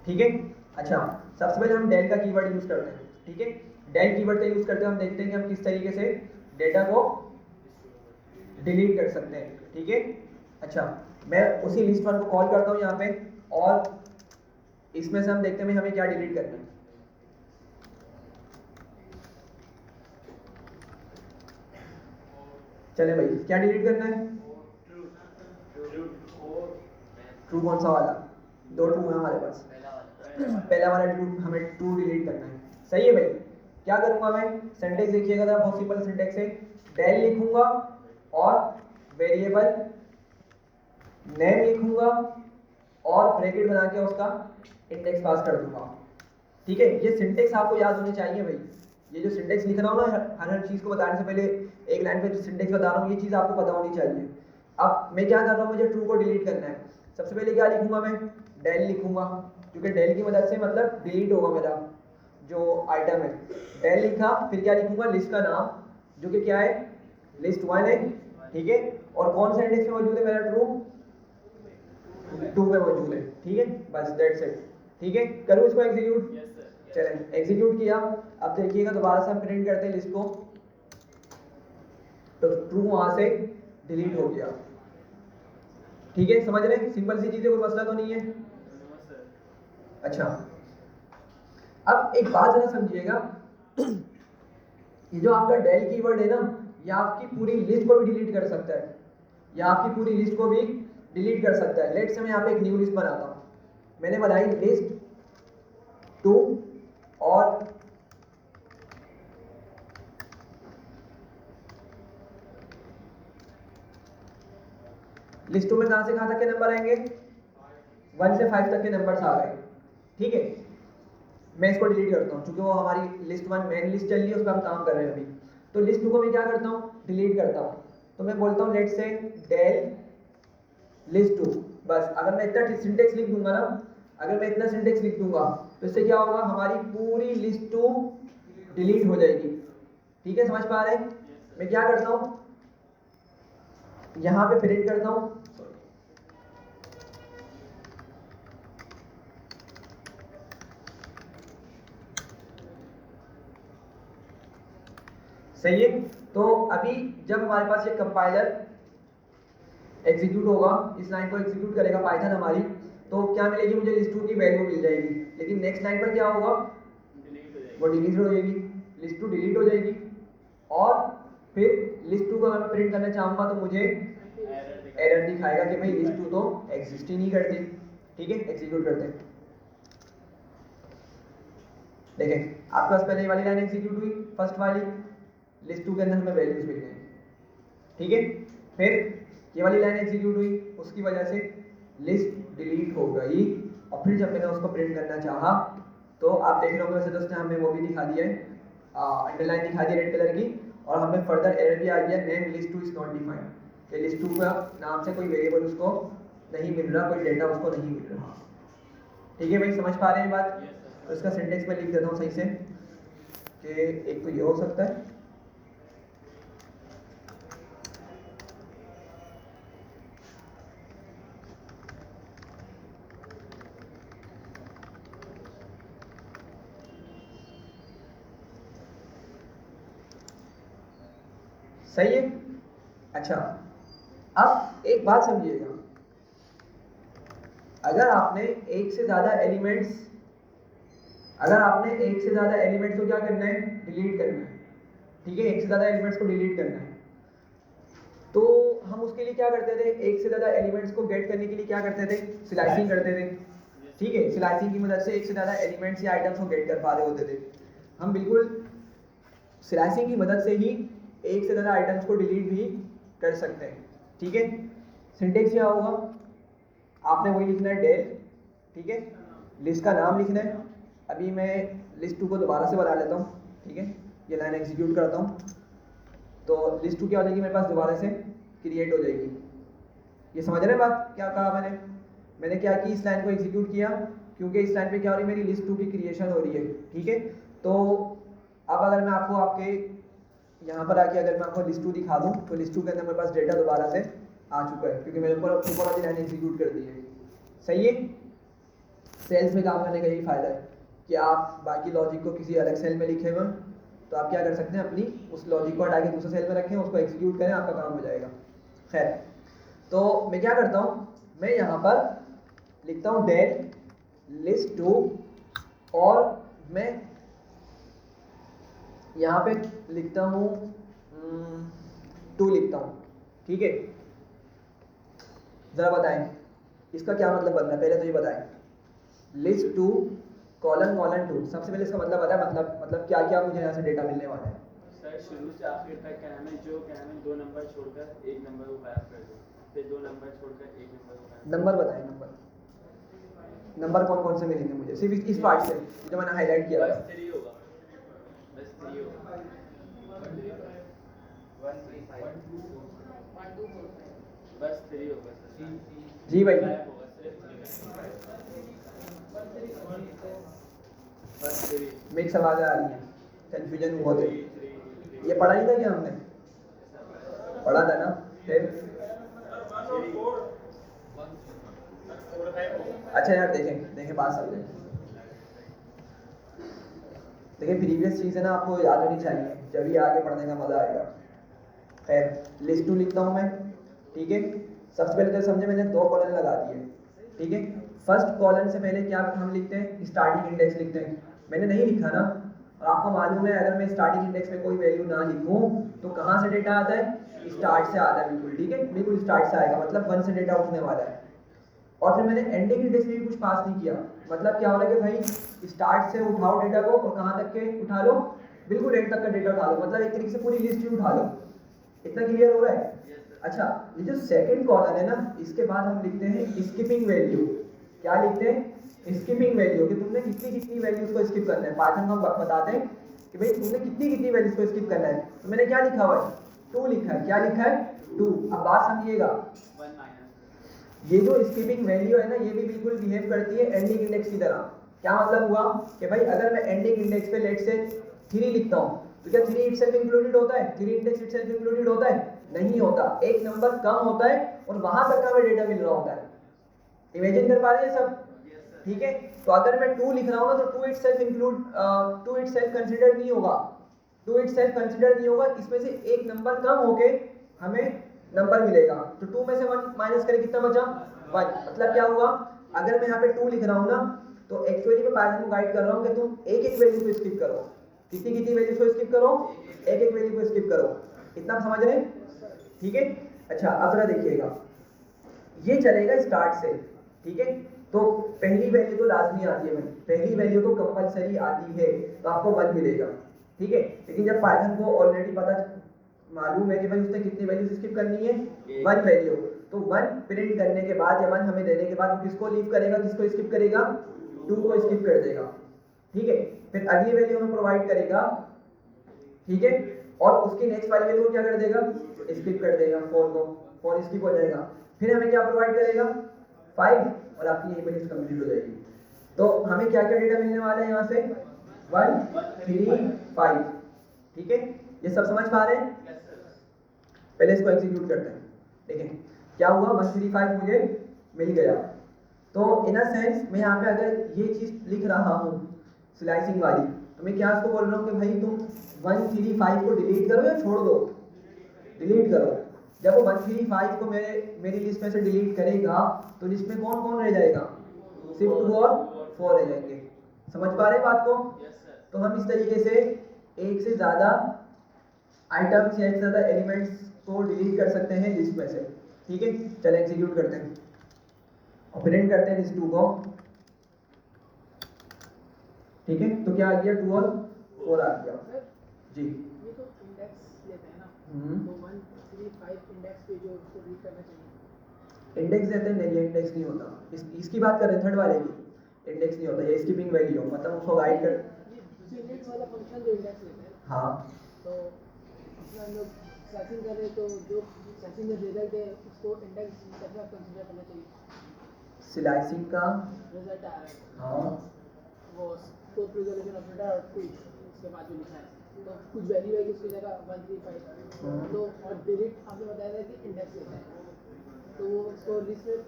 ठीक है, अच्छा, सबसे पहले हम डेल का कीवर्ड यूज करते हैं, ठीक है। डेल कीवर्ड का यूज करते हैं, हम देखते हैं कि हम किस तरीके से डेटा को डिलीट कर सकते हैं, ठीक है। अच्छा, मैं उसी लिस्ट वन को कॉल करता हूँ यहाँ पे, और इसमें से हम देखते हैं हमें क्या डिलीट करना है। चले भाई, क्या डिलीट करना है? ट्रू कौन सा वाला? दो ट्रू है हमारे पास, पहला वाला ट्रू, हमें ट्रू डिलीट करना है। सही है भाई, क्या करूंगा मैं? सिंटेक्स देखिएगा, जरा बहुत सिंपल सिंटेक्स है। डेल लिखूंगा और वेरिएबल नेम लिखूंगा और ब्रैकेट बना के उसका इंडेक्स पास कर दूंगा, ठीक है। ये सिंटेक्स आपको याद होनी चाहिए भाई। ये जो सिंटेक्स लिख रहा हूँ ना, हर चीज को बताने से पहले एक लाइन पे जो सिंटेक्स बता रहा हूँ, ये चीज आपको पता होनी चाहिए। अब मैं क्या कर रहा हूँ, मुझे ट्रू को डिलीट करना है। सबसे पहले क्या लिखूंगा मैं? डेल लिखूंगा, क्योंकि डेल की मदद से मतलब डिलीट होगा मेरा जो आइटम है। डेल लिखा, फिर क्या लिखूंगा? लिस्ट का नाम, जो कि क्या है? लिस्ट वन है, ठीक है। और कौन सा इंडेक्स में मौजूद है मेरा? ट्रू, टू में मौजूद है, ठीक है। बस दैट्स इट, ठीक है। करूँ इसको एग्जीक्यूट? चलें, एग्जीक्यूट किया। अब देखिएगा दोबारा से हम प्रिंट करते हैं लिस्ट को, तो ट्रू वहां से डिलीट हो गया, ठीक है। समझ रहे हैं? सिंपल सी चीजें, कोई मसला तो नहीं है। अच्छा, अब एक बात जरा समझिएगा, ये जो आपका डेल कीवर्ड है ना, ये आपकी पूरी लिस्ट को भी डिलीट कर सकता है, ये आपकी पूरी लिस्ट को भी डिलीट कर सकता है। लेट्स से मैं यहाँ पे एक न्यू लिस्ट बनाता हूँ। मैंने बनाई लिस्ट 2 और लिस्ट 2 में कहां से कहां तक के नंबर आएंगे? 1 से 5 तक के नंबर्स आ गए, ठीक है। मैं इसको डिलीट करता हूँ, क्योंकि वो हमारी लिस्ट 1 मेन लिस्ट चल रही है, उस पर हम काम कर रहे हैं अभी। तो लिस्ट 2 को मैं क्या करता हूँ? डिलीट करता हूँ। तो मैं बोलता हूँ लेट्स से डेल लिस्ट 2। बस अगर मैं इतना सिंटेक्स लिख दूंगा ना, अगर मैं इतना सिंटेक्स लिख दूंगा, तो इससे क्या होगा? हमारी पूरी लिस्ट 2 डिलीट हो जाएगी, ठीक है। समझ पा रहे हैं? मैं क्या करता हूँ, यहां पे प्रिंट करता हूं, सही है। तो अभी जब हमारे पास ये कंपाइलर एग्जीक्यूट होगा, इस लाइन को एग्जीक्यूट करेगा पाइथन हमारी, तो क्या मिलेगी? मुझे लिस्ट 2 की वैल्यू मिल जाएगी। लेकिन नेक्स्ट लाइन पर क्या होगा? वो डिलीट हो जाएगी, लिस्ट 2 डिलीट हो जाएगी। और फिर लिस्ट 2 को अगर मैं प्रिंट करना चाहूंगा तो मुझे एरर दिखाएगा कि भाई लिस्ट 2 तो एग्जिस्ट ही नहीं करती, ठीक है। एग्जीक्यूट करते हैं, देखें आपके पास पहले ये वाली लाइन एग्जीक्यूट हुई, फर्स्ट वाली, लिस्ट 2 के अंदर हमें वैल्यूज मिल गई, ठीक है। फिर ये वाली लाइन एग्जीक्यूट हुई, उसकी वजह से लिस्ट डिलीट हो गई। और फिर जब मैंने उसको प्रिंट करना चाहा, तो आप देख रहे होंगे वैसे दोस्तों, हमें वो भी दिखा दिया है, अंडरलाइन दिखा दी रेड कलर की, और हमें फर्दर एरर भी आ गया, name list 2 is not defined, कि लिस्ट 2 का नाम से कोई वेरिएबल उसको नहीं मिल रहा, कोई डेटा उसको नहीं मिल रहा, ठीक है भाई। समझ पा रहे हैं बात? तो इसका सिंटेक्स में लिख देता हूँ सही से, कि एक तो ये हो सकता है, सही है। अच्छा, अब एक बात समझिएगा, अगर आपने एक से ज्यादा एलिमेंट्स को क्या करना है? डिलीट करना है, ठीक है। एक से ज्यादा एलिमेंट्स को डिलीट करना है, तो हम उसके लिए क्या करते थे? एक से ज्यादा एलिमेंट्स को गेट करने के लिए क्या करते थे? स्लाइसिंग करते थे, ठीक है। स्लाइसिंग की मदद से एक से ज्यादा एलिमेंट्स या आइटम्स को गेट कर पा रहे होते थे हम। बिल्कुल स्लाइसिंग की मदद से ही एक से ज़्यादा आइटम्स को डिलीट भी कर सकते हैं, ठीक है। सिंटेक्स क्या होगा? आपने वही लिखना है, डेल, ठीक है। लिस्ट का नाम लिखना है। अभी मैं लिस्ट 2 को दोबारा से बना लेता हूँ, ठीक है। ये लाइन एग्जीक्यूट करता हूँ, तो लिस्ट 2 क्या हो जाएगी मेरे पास? दोबारा से क्रिएट हो जाएगी। ये समझ रहे हैं बात? क्या कहा मैंने क्या की? इस लाइन को एग्जीक्यूट किया, क्योंकि इस लाइन पे क्या हो रही है? मेरी लिस्ट 2 की क्रिएशन हो रही है, ठीक है। तो अब अगर मैं आपको आपके यहाँ पर आके अगर मैं आपको लिस्ट 2 दिखा दूँ, तो लिस्ट 2 के अंदर मेरे पास डेटा दोबारा से आ चुका है, क्योंकि मैंने ऊपर वाली लाइन एग्जीक्यूट कर दी है, सही है। सेल्स में काम करने का यही फ़ायदा है कि आप बाकी लॉजिक को किसी अलग सेल में लिखे हुए तो आप क्या कर सकते हैं, अपनी उस लॉजिक को हटा के दूसरे सेल में रखें, उसको एग्जीक्यूट करें, आपका काम हो जाएगा। खैर, तो मैं क्या करता हूँ, मैं यहाँ पर लिखता हूँ डेल लिस्ट टू, और मैं यहाँ पे लिखता हूँ 2 लिखता हूँ। ठीक है, ज़रा बताएं इसका क्या मतलब बन रहा है, पहले तो ये बताएं। लिस्ट 2 कॉलन कॉलन 2, सबसे पहले इसका मतलब बताएं, मतलब क्या क्या मुझे यहाँ से डेटा मिलने वाला है। सर शुरू से आखिर तक क्या नाम है, जो क्या नाम है 2 नंबर छोड़कर 1 नंबर को गायब कर दो, फिर 2 नंबर छोड़कर 1 नंबर को गायब। नंबर बताएं, नंबर कौन कौन से मिलेंगे मुझे, सिर्फ इस पार्ट से जो मैंने हाईलाइट किया बस था। 3 होगा, बस 3 होगा, 1 3 5 बस 3 होगा सर। जी भाई, गायब होगा सिर्फ 3 बस 3। मिक्स आवाज़ आ रही है, कन्फ्यूजन बहुत है। ये पढ़ा नहीं था क्या हमने, पढ़ा था ना, फिर अच्छा यार देखें बात समझें, देखिए प्रीवियस चीज़ है ना, आपको याद होनी चाहिए, जब ही आगे पढ़ने का मज़ा आएगा। खैर, लिस्ट 2 लिखता हूँ मैं। ठीक है, सबसे पहले तो समझे मैंने 2 कॉलन लगा दिए। ठीक है, फर्स्ट कॉलन से पहले क्या हम लिखते हैं, स्टार्टिंग इंडेक्स लिखते हैं। मैंने नहीं लिखा ना, और आपको मालूम है अगर मैं स्टार्टिंग इंडेक्स में कोई वैल्यू ना लिखूं तो कहाँ से डेटा आता है, स्टार्ट से आता है। बिल्कुल ठीक है, बिल्कुल स्टार्ट से आएगा, मतलब 1 से डेटा उठने वाला है। और फिर मैंने एंडिंग इंडेक्स में भी कुछ पास नहीं किया, मतलब क्या हो रहा है कि भाई स्टार्ट से उठाओ डेटा को और कहाँ तक के उठा लो, बिल्कुल एंड तक का डेटा उठा लो, मतलब एक तरीके से पूरी लिस्ट ही उठा लो। इतना क्लियर हो रहा है। अच्छा, ये जो सेकंड कॉलम है ना, इसके बाद हम लिखते हैं स्किपिंग वैल्यू। क्या लिखते हैं, स्किपिंग वैल्यू, कि तुमने कितनी कितनी वैल्यूज को स्किप करना है। पाइथन में हम बताते हैं कि भाई तुमने कितनी कितनी वैल्यूज को स्किप करना है। तो मैंने क्या लिखा हुआ है, 2 लिखा है। क्या लिखा है, 2। अब बात समझिएगा, 1 माइनस ये जो स्किपिंग वैल्यू है ना, ये भी बिल्कुल बिहेव करती है एंडिंग इंडेक्स की तरह। क्या मतलब हुआ कि भाई अगर मैं एंडिंग इंडेक्स पे लेट से 3 लिखता हूँ तो क्या 3 इटसेल्फ इंक्लूडेड होता है, 3 इंडेक्स इटसेल्फ इंक्लूडेड होता है, नहीं होता। एक नंबर कम होता है और वहां तक का हमें डेटा मिल रहा होता है। इमेजिन कर पा रहे हैं सब, ठीक है। तो अगर मैं 2 लिख रहा हूँ ना, तो 2 इटसेल्फ कंसीडर नहीं होगा, 2 इटसेल्फ कंसीडर नहीं होगा। इसमें से एक नंबर कम होके हमें नंबर मिलेगा। तो 2 में से 1 माइनस करें, कितना बचा, 1। मतलब क्या हुआ, अगर मैं यहाँ पे 2 लिख रहा हूँ ना, तो एक्चुअली मैं पाइथन को गाइड कर रहा हूँ कि तुम एक एक वैल्यू को स्किप करो। कितनी कितनी वैल्यूज को स्किप करो, एक एक वैल्यू को स्किप करो। इतना समझ रहे हैं, ठीक है। अच्छा, अब जरा देखिएगा, ये चलेगा स्टार्ट से, ठीक है। तो पहली वैल्यू तो लाजमी आती है, पहली वैल्यू तो कंपलसरी आती है, तो आपको 1 मिलेगा, ठीक है। लेकिन जब पाइथन को ऑलरेडी पता मालूम है कि भाई उसने कितनी वैल्यू स्किप करनी है, 1 वैल्यू, तो 1 प्रिंट करने के बाद या 1 हमें देने के बाद वो किसको लीव करेगा, किसको स्किप करेगा, 2 को स्किप कर देगा, ठीक है। फिर अगली वैल्यू हमें प्रोवाइड करेगा, ठीक है, और उसकी नेक्स्ट वाली वैल्यू को क्या कर देगा, स्किप कर देगा, 4 को, 4 स्किप हो जाएगा। फिर हमें क्या प्रोवाइड करेगा, 5, और आपकी ये वैल्यू कंप्लीट हो जाएगी। तो हमें क्या क्या डेटा मिलने वाला है यहाँ से, 1 3 5, ठीक है। ये सब समझ पा रहे हैं, पहले इसको एग्जीक्यूट करते हैं। देखें क्या हुआ, 1 3 5 मुझे मिल गया। तो इन अ सेंस मैं यहाँ पे अगर ये चीज़ लिख रहा हूँ स्लाइसिंग वाली, तो मैं क्या इसको बोल रहा हूँ कि भाई तुम 1 3 5 को डिलीट करो या छोड़ दो, डिलीट करो। जब वो 1 3 5 को मेरी लिस्ट में से डिलीट करेगा तो लिस्ट में कौन कौन रह जाएगा, सिर्फ 2 और 4 रह जाएंगे। समझ पा रहे हैं बात को। तो हम इस तरीके से एक से ज़्यादा आइटम्स या एक से ज़्यादा एलिमेंट्स को डिलीट कर सकते हैं लिस्ट में से, ठीक है। चलें एग्जीक्यूट करते हैं और प्रिंट करते हैं लिस्ट 2 को, ठीक है। तो क्या आ गया, 2 और 4 आ गया जी। ये तो इंडेक्स लेते हैं ना, तो 1 3 5 इंडेक्स पे जो उसको रीड करना चाहिए, इंडेक्स देते हैं, नहीं ये इंडेक्स नहीं होता। इसकी बात कर रहे हैं, थर्ड वाले की, इंडेक्स नहीं होता, ये स्किपिंग वैल्यू, मतलब उसको गाइड कर। ये इंडेक्स वाला फंक्शन जो इंडेक्स लेते हैं, हाँ, तो इसमें हम लोग सर्चिंग कर रहे हैं, तो जो सर्चिंग में रिजल्ट है उसको इंडेक्स करना कंसीडर करना चाहिए। स्लाइसिंग का रिजल्ट आ रहा है, हाँ, वो स्कोप रिजोल्यूशन ऑपरेटर और क्विक, उसके बाद जो लिखा है, तो कुछ वैल्यू है कि उसकी जगह 1 3 5, तो और डिलीट आपने बताया था कि इंडेक्स लेता है, तो वो उसको लिस्ट में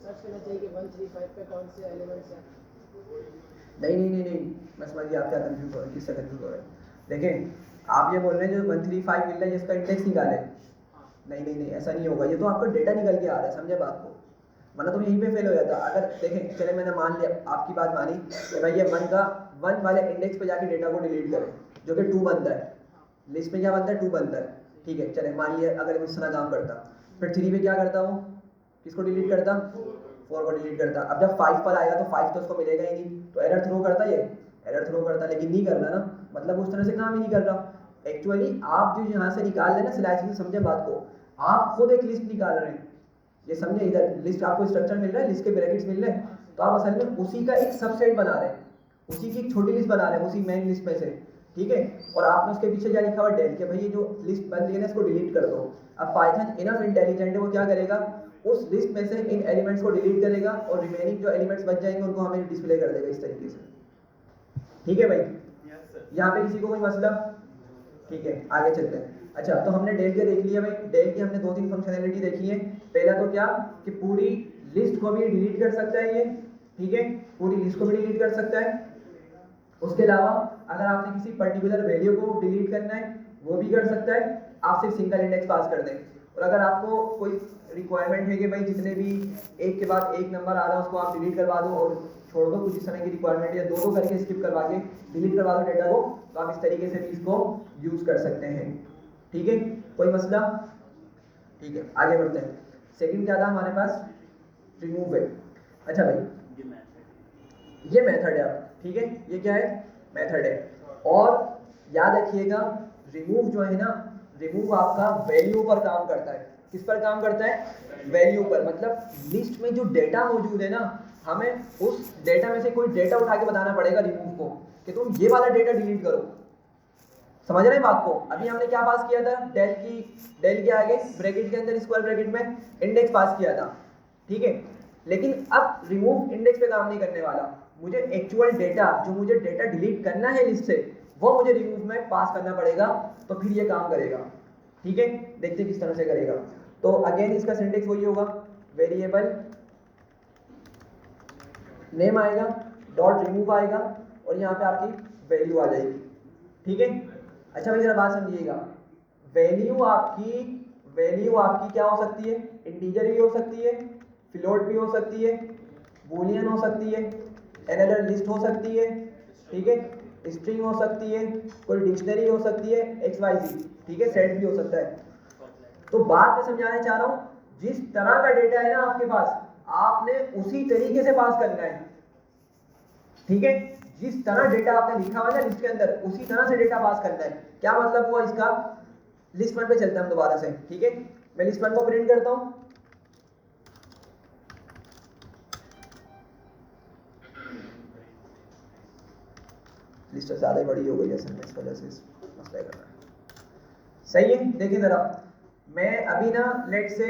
सर्च करना चाहिए कि 1 3 5 पे कौन से एलिमेंट्स हैं, नहीं, मैं समझ गया आप क्या कंफ्यूज हो रहे हैं, किससे कंफ्यूज हो रहे हैं। देखें आप ये बोल रहे हैं जो 135 मिल रहा है जिसका इंडेक्स निकाले, नहीं, ऐसा नहीं होगा, ये तो आपका डेटा निकल के आ रहा है, समझे बात को, वरना तुम यहीं पे फेल हो जाता। अगर देखें चले मैंने मान लिया, आपकी बात मानी कि भाई ये 1 वाले इंडेक्स पे जाके डेटा को डिलीट करें, जो कि 2 बनता है, लिस्ट में क्या बनता है 2 बनता है, ठीक है चले मान लिया अगर मैं इस तरह काम करता, फिर 3 पे क्या करता वो, किसको डिलीट करता, 4 को डिलीट करता। अब जब 5 पर आएगा तो 5 तो उसको मिलेगा ही नहीं, तो एरर थ्रो करता, ये एरर थ्रो करता, लेकिन नहीं कर रहा ना, मतलब उस तरह से काम ही नहीं कर रहा। एक्चुअली आप जो यहाँ से निकाल रहे हैं ना स्लाइसिंग से, समझे बात को, आप खुद एक लिस्ट निकाल रहे हैं, ये समझे, इधर लिस्ट आपको स्ट्रक्चर मिल रहा है, लिस्ट के ब्रैकेट्स मिल रहे हैं, तो आप असल में उसी का एक सबसेट बना रहे हैं, उसी की एक छोटी लिस्ट बना रहे हैं उसी मेन लिस्ट में से, ठीक है। और आपने उसके पीछे क्या लिखा हुआ डेल कि भाई ये जो लिस्ट बन रही है ना इसको डिलीट कर दो। अब पाइथन इनफ इंटेलिजेंट है, वो क्या करेगा, उस लिस्ट में से इन एलिमेंट्स को डिलीट करेगा और रिमेनिंग जो एलिमेंट्स बच जाएंगे उनको हमें डिस्प्ले कर देगा इस तरीके से, ठीक है भाई। यहाँ पे किसी को कोई मसला, ठीक है आगे चलते हैं। अच्छा तो हमने डेल के देख लिया भाई, डेल की हमने 2-3 फंक्शनैलिटी देखी है। पहला तो क्या कि पूरी लिस्ट को भी डिलीट कर सकता है ये, ठीक है, पूरी लिस्ट को भी डिलीट कर सकता है। उसके अलावा अगर आपने किसी पर्टिकुलर वैल्यू को डिलीट करना है वो भी कर सकता है, आप सिर्फ सिंगल इंडेक्स पास कर दें। और अगर आपको कोई रिक्वायरमेंट है कि भाई जितने भी एक के बाद एक नंबर आ रहा है उसको आप डिलीट करवा दो और छोड़ दो, कुछ इस तरह की रिक्वायरमेंट है, या दो करके स्किप करवा के डिलीट करवा दो डेटा को, तो आप इस तरीके से भी इसको यूज कर सकते हैं, ठीक है, कोई मसला, ठीक है आगे बढ़ते हैं। सेकंड क्या था हमारे पास, रिमूव है। अच्छा भाई ये मेथड है, ठीक है, ये क्या है, मेथड है। और याद रखिएगा रिमूव जो है ना, रिमूव आपका वैल्यू पर काम करता है। किस पर काम करता है, वैल्यू पर, मतलब लिस्ट में जो डेटा मौजूद है ना, हमें उस डेटा में से कोई डेटा उठा के बताना पड़ेगा रिमूव को कि तुम ये वाला डेटा डिलीट करो। समझ रहे हैं बात को। अभी हमने क्या पास किया था, डेल के आगे ब्रैकेट के अंदर स्क्वायर ब्रैकेट में इंडेक्स पास किया था, ठीक है। लेकिन अब रिमूव इंडेक्स पे काम नहीं करने वाला, मुझे एक्चुअल डेटा जो मुझे डेटा डिलीट करना है लिस्ट से वो मुझे रिमूव में पास करना पड़ेगा, तो फिर ये काम करेगा, ठीक है। देखते हैं किस तरह से करेगा। तो अगेन इसका सिंटेक्स वही होगा, वेरिएबल नेम आएगा, डॉट रिमूव आएगा और यहाँ पे आपकी वैल्यू आ जाएगी, ठीक है। अच्छा भाई जरा बात समझिएगा, वैल्यू आपकी क्या हो सकती है, इंटीजर भी हो सकती है, फ्लोट भी हो सकती है, बूलियन हो सकती है, एनएलआर लिस्ट हो सकती है, ठीक है, स्ट्रिंग हो सकती है, कोई डिक्शनरी हो सकती है, XYZ, ठीक है, सेट भी हो सकता है। तो बात मैं समझाना चाह रहा हूं, जिस तरह का डेटा है ना आपके पास, आपने उसी तरीके से पास करना है, ठीक है। जिस तरह डेटा आपने लिखा हुआ है ना लिस्ट के अंदर, उसी तरह से डेटा पास करना है। क्या मतलब हुआ इसका, लिस्ट 1 पे चलते हैं हम दोबारा से, ठीक है। मैं लिस्ट 1 को प्रिंट करता हूं, लिस्ट ज्यादा ही बड़ी हो गई है सर, इस वजह से मसला कर रहा है। सही है, देखिए जरा, मैं अभी ना लेट से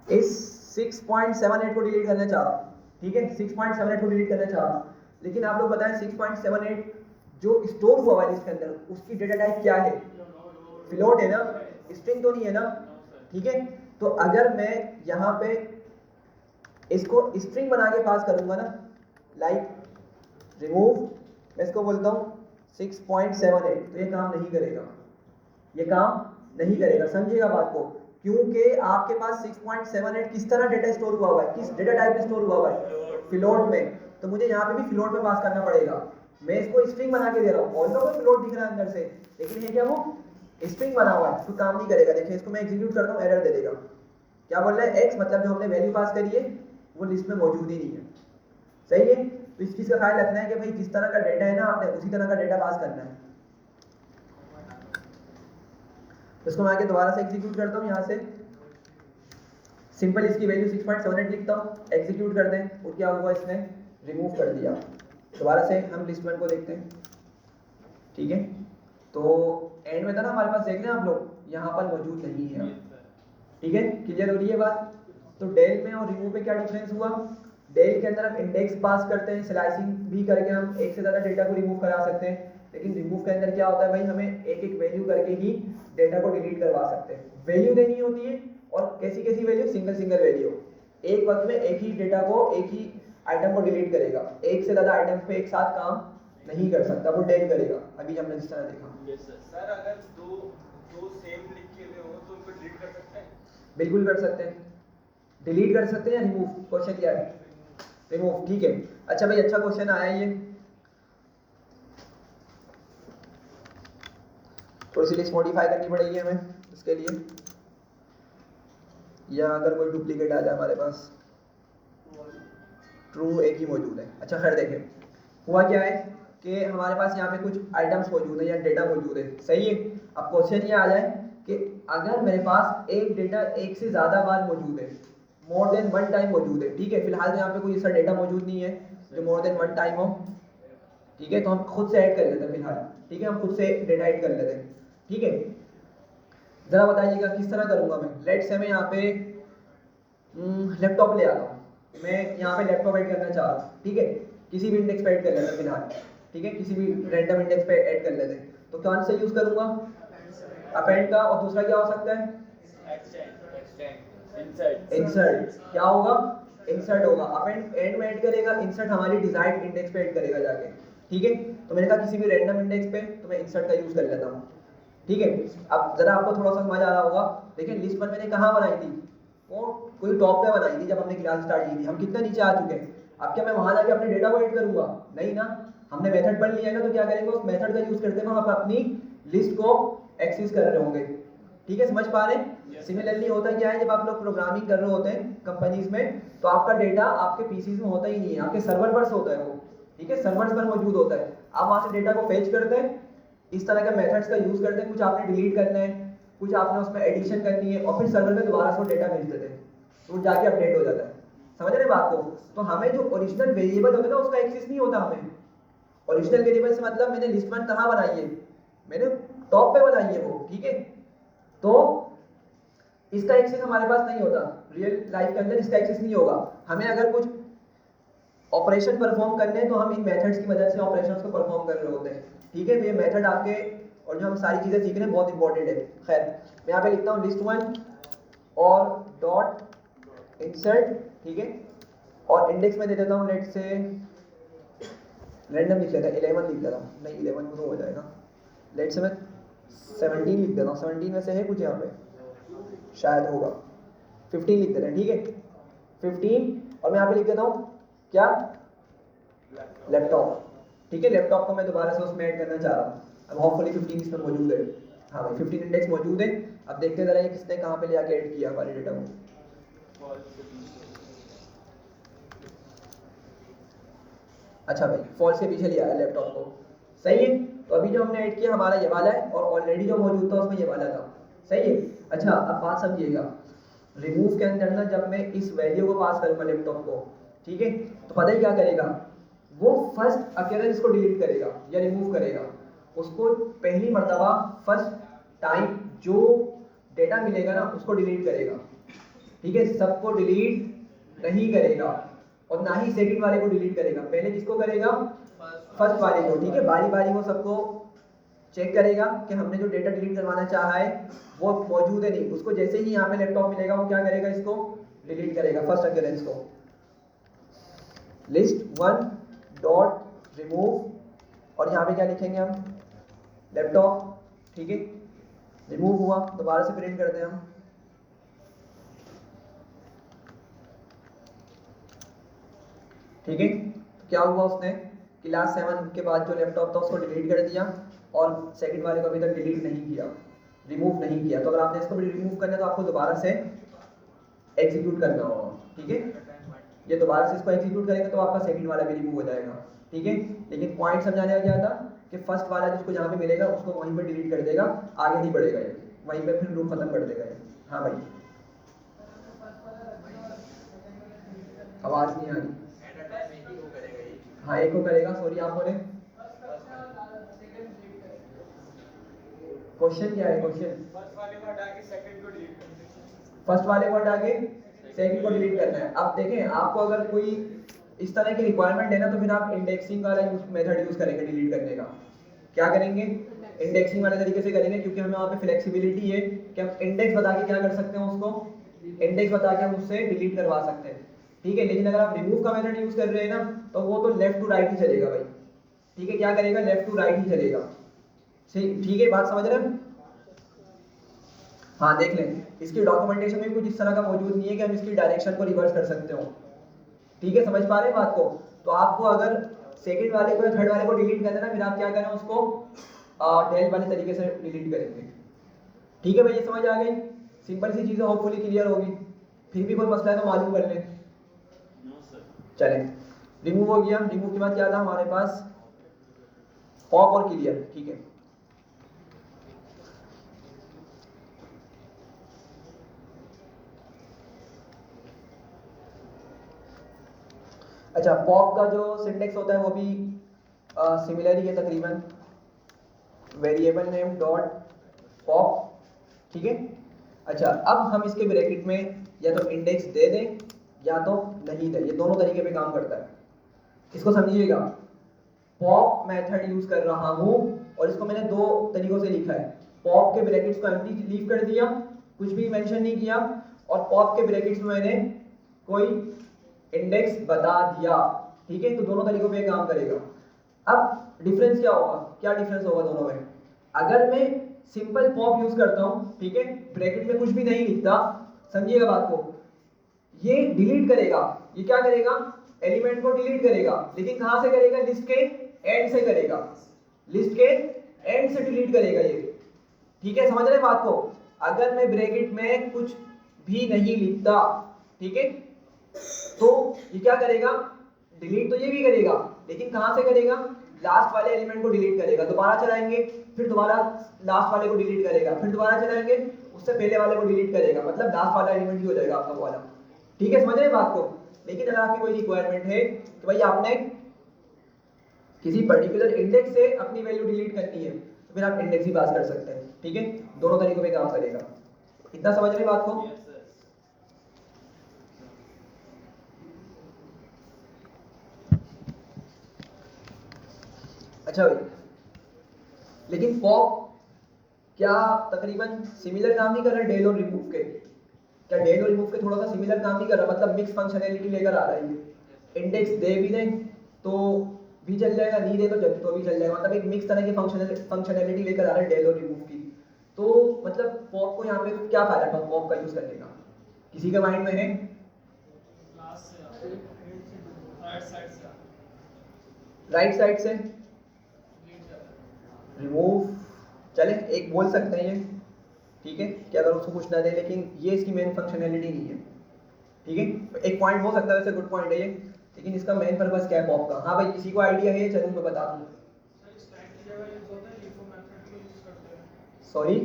इस 6.78 को डिलीट करना चाह रहा हूँ, ठीक है, 6.78 को डिलीट करना चाह रहा हूँ। लेकिन आप लोग बताएं 6.78 जो स्टोर हुआ है लिस्ट के अंदर, उसकी डेटा टाइप क्या है, फ्लोट है ना, स्ट्रिंग तो नहीं है ना, ठीक है। तो अगर मैं यहाँ पे इसको स्ट्रिंग बना के पास करूंगा ना, लाइक रिमूव, मैं इसको बोलता हूँ 6.78, तो ये काम नहीं करेगा, ये काम नहीं करेगा, समझिएगा बात को। क्योंकि आपके पास 6.78 किस तरह डेटा स्टोर हुआ हुआ है, किस डेटा टाइप में स्टोर हुआ हुआ है, फ्लोट में, तो मुझे यहाँ पे भी फ्लोट में पास करना पड़ेगा। मैं इसको स्ट्रिंग बना के दे रहा हूँ, ऑल्दो कोई फ्लोट दिख रहा है अंदर से, लेकिन ये क्या वो स्ट्रिंग बना हुआ है, तो काम नहीं करेगा। देखिए इसको मैं एग्जीक्यूट करता हूँ, एरर दे देगा। क्या बोल रहा है, एक्स मतलब जो हमने वैल्यू पास करी है वो लिस्ट में मौजूद ही नहीं है, सही है। तो इस चीज का ख्याल रखना है कि भाई जिस तरह का डेटा है ना, आपने उसी तरह का डेटा पास करना है। तो इसको मैं आके दोबारा से एग्जीक्यूट करता हूँ, यहाँ से सिंपल इसकी वैल्यू 6.78 लिखता हूँ, एग्जीक्यूट कर दें, और क्या हुआ, इसने रिमूव कर दिया। दोबारा से हम लिस्ट 1 को देखते हैं, ठीक है। तो एंड में था ना हमारे पास, देख रहे हैं आप लोग, यहाँ पर मौजूद नहीं है, ठीक है, क्लियर हो रही है बात। तो डेल में और रिमूव में क्या डिफरेंस हुआ, डेल के अंदर हम इंडेक्स पास करते हैं, स्लाइसिंग भी करके हम एक से ज़्यादा डेटा को रिमूव करा सकते हैं, लेकिन रिमूव के अंदर क्या होता है भाई, हमें एक एक वैल्यू करके ही डेटा को डिलीट करवा सकते हैं। वैल्यू देनी होती है, और कैसी कैसी वैल्यू, सिंगल वैल्यू, एक वक्त में एक ही डेटा को, एक ही आइटम को डिलीट करेगा, एक से ज़्यादा आइटम पे एक साथ काम नहीं कर सकता, वो डेल करेगा। अभी हमने जिस तरह देखा। Yes sir. सर अगर दो दो सेम लिखे हुए हो तो उनको डिलीट कर सकते हैं? बिल्कुल कर सकते हैं, डिलीट कर सकते हैं या रिमूव। क्वेश्चन क्या है? रिमूव, ठीक है। अच्छा भाई, अच्छा क्वेश्चन आया ये। थोड़ी सी लिस्ट मॉडिफाई करनी पड़ेगी हमें इसके लिए, या अगर कोई डुप्लीकेट आ जाए हमारे पास। ट्रू एक ही मौजूद है। अच्छा खैर देखें, हुआ क्या है कि हमारे पास यहाँ पे कुछ आइटम्स मौजूद है या डेटा मौजूद है, सही है। अब क्वेश्चन ये आ जाए कि अगर मेरे पास एक डेटा एक से ज़्यादा बार मौजूद है, मोर देन वन टाइम मौजूद है, ठीक है। फिलहाल तो यहाँ पे कोई ऐसा डेटा मौजूद नहीं है जो मोर देन वन टाइम हो, ठीक है। तो हम खुद से ऐड कर लेते हैं फिलहाल, ठीक है। हम खुद से डेटा ऐड कर लेते हैं, ठीक है। ज़रा बताइएगा किस तरह करूँगा मैं। लेट्स से मैं यहाँ पे लैपटॉप ले आता हूँ, मैं यहाँ पे लैपटॉप ऐड करना चाह रहा हूँ, ठीक है। किसी भी इंडेक्स पे ऐड कर लेते हैं फिलहाल, ठीक है। किसी भी रैंडम इंडेक्स पे ऐड कर लेते हैं। तो कौन सा यूज़ करूँगा? अपेंड का। और दूसरा क्या हो सकता है? इंसर्ट। क्या होगा? इंसर्ट होगा। अपेंड एंड में ऐड करेगा, इंसर्ट हमारी डिजायर्ड इंडेक्स पे ऐड करेगा जाके, ठीक है। तो मैंने कहा किसी भी रैंडम इंडेक्स पे, तो मैं इंसर्ट का यूज़ कर लेता हूँ, ठीक है। अब जरा आपको थोड़ा सा समझ आ रहा होगा। देखिए लिस्ट पर मैंने कहाँ बनाई थी? वो कोई टॉप पे बनाई थी जब हमने क्लास स्टार्ट की थी। हम कितना नीचे आ चुके हैं। अब क्या मैं वहां जाके अपने डेटा को ऐड करूंगा? नहीं ना। हमने मेथड पढ़ लिया है ना, तो क्या करेंगे, उस मेथड का यूज करते हुए हम अपनी लिस्ट को एक्सेस कर रहे होंगे, ठीक है। समझ पा रहे हैं? सिमिलरली होता क्या है, जब आप लोग प्रोग्रामिंग कर रहे होते हैं कंपनीज में, तो आपका डेटा आपके पीसीज में होता ही नहीं है, आपके सर्वर पर होता है वो, ठीक है। सर्वर्स पर मौजूद होता है। आप वहां से डेटा को फेच करते हैं, इस तरह के मेथड्स का यूज करते हैं। कुछ आपने डिलीट करना है, कुछ आपने उसमें एडिशन करनी है, और फिर सर्वर में दोबारा से वो डेटा भेज देते हैं, तो जाके अपडेट हो जाता है। समझ रहे बात को? तो हमें जो ओरिजिनल वेरिएबल होता है ना, उसका एक्सेस नहीं होता हमें। ओरिजिनल वेरिएबल से मतलब मैंने लिस्ट वन कहाँ बनाई है? मैंने टॉप पे बनाई है वो, ठीक है। तो इसका एक्सेस हमारे पास नहीं होता रियल लाइफ के अंदर, इसका एक्सेस नहीं होगा। हमें अगर कुछ ऑपरेशन परफॉर्म करने हैं, तो हम इन मेथड्स की मदद से ऑपरेशंस को परफॉर्म कर रहे होते हैं, ठीक है। तो ये मेथड आपके, और जो हम सारी चीज़ें सीख रहे हैं, बहुत इंपॉर्टेंट है। खैर मैं यहाँ पे लिखता हूँ लिस्ट वन और डॉट इंसर्ट, ठीक है। और इंडेक्स में दे देता हूँ, लेट से रैंडम लिख लेता है, 11 लिख देता हूँ। नहीं 11 में तो हो जाएगा। लेट से मैं 17 लिख देता हूँ। 17 में से है कुछ यहाँ पे, शायद होगा। 15 लिख देते हैं, ठीक है। 15, और मैं यहाँ पे लिख देता हूँ क्या? लैपटॉप, ठीक है। लैपटॉप को मैं दोबारा से उसमें ऐड करना चाह रहा हूँ। अब होपफुली 15 इसमें मौजूद है। हाँ भाई 15 इंडेक्स मौजूद है। अब देखते जरा ये किसने कहाँ पे ले आके ऐड किया हमारे डेटा को। अच्छा भाई फॉल्स के पीछे लिया है लैपटॉप को, सही है। तो अभी जो हमने ऐड किया हमारा ये वाला है, और ऑलरेडी जो मौजूद था उसमें ये वाला था, सही है। अच्छा अब बात समझिएगा, रिमूव के अंदर ना, जब मैं इस वैल्यू को पास करूंगा लैपटॉप को, ठीक है, तो पता ही क्या करेगा वो? फर्स्ट अकेरेंस को डिलीट करेगा या रिमूव करेगा। उसको पहली मर्तबा फर्स्ट टाइम जो डेटा मिलेगा ना, उसको डिलीट करेगा, ठीक है। सबको डिलीट नहीं करेगा, और ना ही सेकंड वाले को डिलीट करेगा। पहले किसको करेगा? फर्स्ट वाले को, ठीक है। बारी बारी वो सबको चेक करेगा कि हमने जो डेटा डिलीट करवाना चाहा है वो मौजूद है नहीं। उसको जैसे ही यहाँ पे लैपटॉप मिलेगा, वो क्या करेगा? इसको डिलीट करेगा, फर्स्ट अकेरेंस को। लिस्ट वन डॉट रिमूव, और यहाँ पे क्या लिखेंगे हम? लैपटॉप, ठीक है। रिमूव हुआ, दोबारा से प्रिंट करते हैं हम, ठीक है। तो क्या हुआ उसने? क्लास 7 के बाद जो लैपटॉप था उसको डिलीट कर दिया, और सेकंड वाले को अभी तक डिलीट नहीं किया, रिमूव नहीं किया। तो अगर आपने इसको भी रिमूव करना है तो आपको दोबारा से एग्जीक्यूट करना होगा, ठीक है। ये दोबारा से इसको एग्जीक्यूट करेंगे तो आपका सेकंड वाला भी रिमूव हो जाएगा, ठीक है। लेकिन पॉइंट समझाने का क्या था कि फर्स्ट वाला जिसको जहाँ पे मिलेगा उसको वहीं पे डिलीट कर देगा, आगे नहीं बढ़ेगा ये, वहीं पे फिर लूप खत्म कर देगा ये। हाँ भाई आवाज नहीं आ रही। हाँ एक को करेगा, सॉरी आप बोले। क्वेश्चन क्या है? क्वेश्चन फर्स्ट वाले को हटा के सेकंड को डिलीट कर दें। फर्स्ट वाले को हटा के सेकंड को डिलीट करना है। अब देखें आपको अगर कोई इस तरह की रिक्वायरमेंट है ना, तो फिर आप इंडेक्सिंग वाला मेथड यूज करेंगे डिलीट करने का। क्या करेंगे? इंडेक्सिंग वाले तरीके से करेंगे, क्योंकि हमें वहाँ पे फ्लेक्सिबिलिटी है कि हम इंडेक्स बता के क्या कर सकते हैं, उसको इंडेक्स बता के हम उससे डिलीट करवा सकते हैं, ठीक है, लेकिन अगर आप रिमूव का मेथड यूज कर रहे हैं ना तो वो तो लेफ्ट टू राइट ही चलेगा भाई, ठीक है, क्या करेगा, लेफ्ट टू राइट ही चलेगा, ठीक है, बात समझ रहे हैं? हाँ देख लें, इसकी डॉक्यूमेंटेशन में कुछ इस तरह का मौजूद नहीं है कि हम इसकी डायरेक्शन को रिवर्स कर सकते हो, ठीक है, समझ पा रहे हैं बात को? तो आपको अगर सेकंड वाले को या थर्ड वाले को डिलीट करना है ना, फिर आप क्या करें, उसको डेल वाले तरीके से डिलीट करेंगे, ठीक है भाई, ये समझ आ गई, सिंपल सी चीजें होपफुली क्लियर होगी, फिर भी कोई मसला है तो मालूम कर लें। चलें, रिमूव हो गया, रिमूव के बाद क्या था हमारे पास, पॉप और क्लियर, ठीक है। अच्छा, पॉप का जो सिंटेक्स होता है वो भी सिमिलर ही है तकरीबन, वेरिएबल नेम डॉट पॉप, ठीक है। अच्छा, अब हम इसके ब्रैकेट में या तो इंडेक्स दे दें या तो नहीं दें, ये दोनों तरीके पे काम करता है, इसको समझिएगा। पॉप मेथड यूज कर रहा हूं और इसको मैंने दो तरीकों से लिखा है, पॉप के ब्रैकेट्स को एम्प्टी लीव कर दिया, कुछ भी मेंशन नहीं किया, और पॉप के ब्रैकेट्स में मैंने कोई इंडेक्स बता दिया, ठीक है, तो दोनों तरीकों पे काम करेगा। अब डिफरेंस क्या होगा, क्या डिफरेंस होगा दोनों में, अगर मैं सिंपल पॉप यूज करता हूं, ठीक है, ब्रैकेट में कुछ भी नहीं लिखता, समझिएगा बात को, ये डिलीट करेगा, ये क्या करेगा, एलिमेंट को डिलीट करेगा, लेकिन कहां से करेगा, लिस्ट के एंड से करेगा, लिस्ट के एंड से डिलीट करेगा ये, ठीक है, समझ रहे हैं बात को? अगर मैं ब्रैकेट में कुछ भी नहीं लिखता, ठीक है, तो ये क्या करेगा, डिलीट तो ये भी करेगा, लेकिन कहां से करेगा, लास्ट वाले एलिमेंट को डिलीट करेगा, दोबारा चलाएंगे फिर दोबारा लास्ट वाले को डिलीट करेगा, फिर दोबारा चलाएंगे उससे पहले वाले को डिलीट करेगा, मतलब लास्ट वाला एलिमेंट ही हो जाएगा आपका वाला, ठीक है, समझ रहे हैं बात को? लेकिन अगर आपकी कोई रिक्वायरमेंट है कि भाई आपने किसी पर्टिकुलर इंडेक्स से अपनी वैल्यू डिलीट करनी है, तो फिर आप इंडेक्स ही पास कर सकते हैं, ठीक है, दोनों तरीकों पे काम करेगा, इतना समझ रहे हैं बात को? अच्छा भाई, लेकिन पॉप क्या तकरीबन सिमिलर काम नहीं कर रहा डेल और रिमूव के, क्या डेल और रिमूव के थोड़ा सा सिमिलर काम नहीं कर रहा, मतलब मिक्स फंक्शनैलिटी लेकर आ रहा है, इंडेक्स दे भी दें तो भी चल जाएगा, नहीं दे तो भी चल जाएगा, मतलब एक मिक्स तरह की फंक्शनैलिटी लेकर आ रहा है डेल और रिमूव की, तो मतलब पॉप को यहाँ पे क्या फायदा था पॉप का यूज करने का, किसी के माइंड में है? राइट साइड से रिमूव, चले एक बोल सकते हैं ये, ठीक है, कि अगर उसको कुछ ना दे, लेकिन ये इसकी मेन फंक्शनैलिटी नहीं है, ठीक है, एक पॉइंट हो सकता है, वैसे गुड पॉइंट है ये, लेकिन इसका मेन पर्पस क्या है पॉप का? हाँ भाई, किसी को आइडिया है? चलो मैं बता दूं। सॉरी,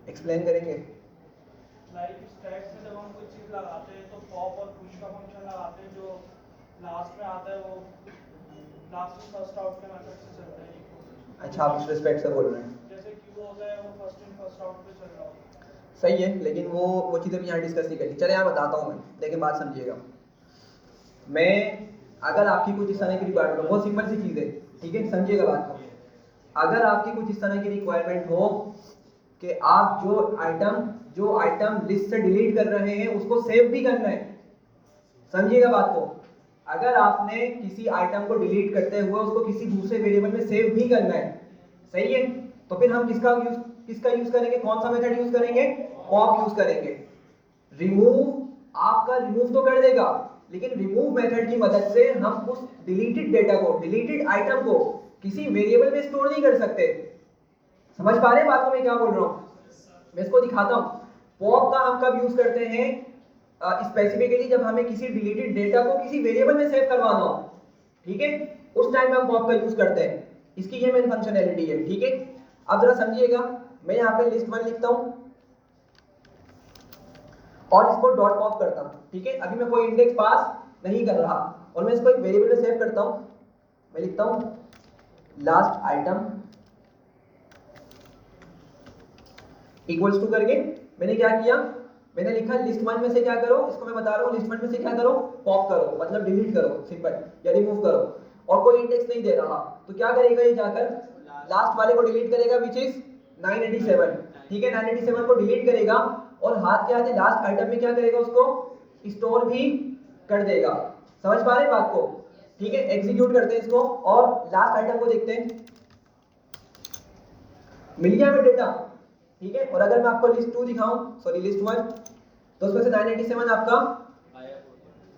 एक्सप्लेन करेंगे? लाइक स्टैक से जब हम कोई चीज लगाते हैं तो पॉप और पुश का फंक्शन लगाते हैं, जो लास्ट में आता है वो लास्ट से फर्स्ट आउट के मेथड से चलता है। अच्छा, आप इस रिस्पेक्ट से बोल रहे हैं, जैसे क्यू होता है वो फर्स्ट इन फर्स्ट आउट पे चल रहा होता है, सही है, लेकिन वो चीज़ें भी यहाँ डिस्कस नहीं करी, चले यहाँ बताता हूँ मैं, लेकिन बात समझिएगा। मैं अगर आपकी कुछ इस तरह की रिक्वायरमेंट हो, बहुत सिंपल सी चीज़ है, ठीक है, समझिएगा बात को, अगर आपकी कुछ इस तरह की रिक्वायरमेंट हो कि आप जो आइटम लिस्ट से डिलीट कर रहे हैं उसको सेव भी करना है, समझिएगा बात को, अगर आपने किसी आइटम को डिलीट करते हुए उसको किसी दूसरे वेरिएबल में सेव भी करना है, सही है, तो फिर हम किसका यूज करेंगे, कौन सा मेथड यूज करेंगे, पॉप यूज करेंगे। रिमूव आपका रिमूव तो कर देगा, लेकिन रिमूव मेथड की मदद से हम उस डिलीटेड डेटा को, डिलीटेड आइटम को किसी वेरिएबल में स्टोर नहीं कर सकते, समझ पा रहे हैं बात को मैं क्या बोल रहा हूँ? मैं इसको दिखाता हूँ, पॉप का हम कब यूज करते हैं, स्पेसिफिकली जब हमें किसी डिलीटेड डेटा को किसी वेरिएबल में सेव करवाना हो, ठीक है, उस टाइम में हम पॉप का यूज करते हैं, इसकी ये मेन फंक्शनैलिटी है, ठीक है। अब जरा समझिएगा, मैं यहाँ पे लिस्ट 1 लिखता हूँ और इसको डॉट पॉप करता हूँ, ठीक है, अभी मैं कोई इंडेक्स पास नहीं कर रहा और मैं इसको एक वेरिएबल में सेव करता हूँ, मैं लिखता हूँ लास्ट आइटम इक्वल्स टू करके मैंने क्या किया, मैंने लिखा लिस्ट 1 में से क्या करो, इसको मैं बता रहा हूँ, लिस्ट 1 में से क्या करो, पॉप करो, मतलब डिलीट करो, सिंपल, या रिमूव करो, और कोई इंडेक्स नहीं दे रहा, तो क्या करेगा ये, जाकर लास्ट वाले को डिलीट करेगा, विच इज 987, ठीक है, 987 को डिलीट करेगा और हाथ के आते लास्ट आइटम में क्या करेगा, उसको स्टोर भी कर देगा। समझ पा रहे हैं बात को? ठीक है, एग्जीक्यूट करते हैं इसको और लास्ट आइटम को देखते हैं। मिल गया हमें डेटा, ठीक है। और अगर मैं आपको लिस्ट 2 दिखाऊं, सॉरी लिस्ट 1, तो उसमें से 987 आपका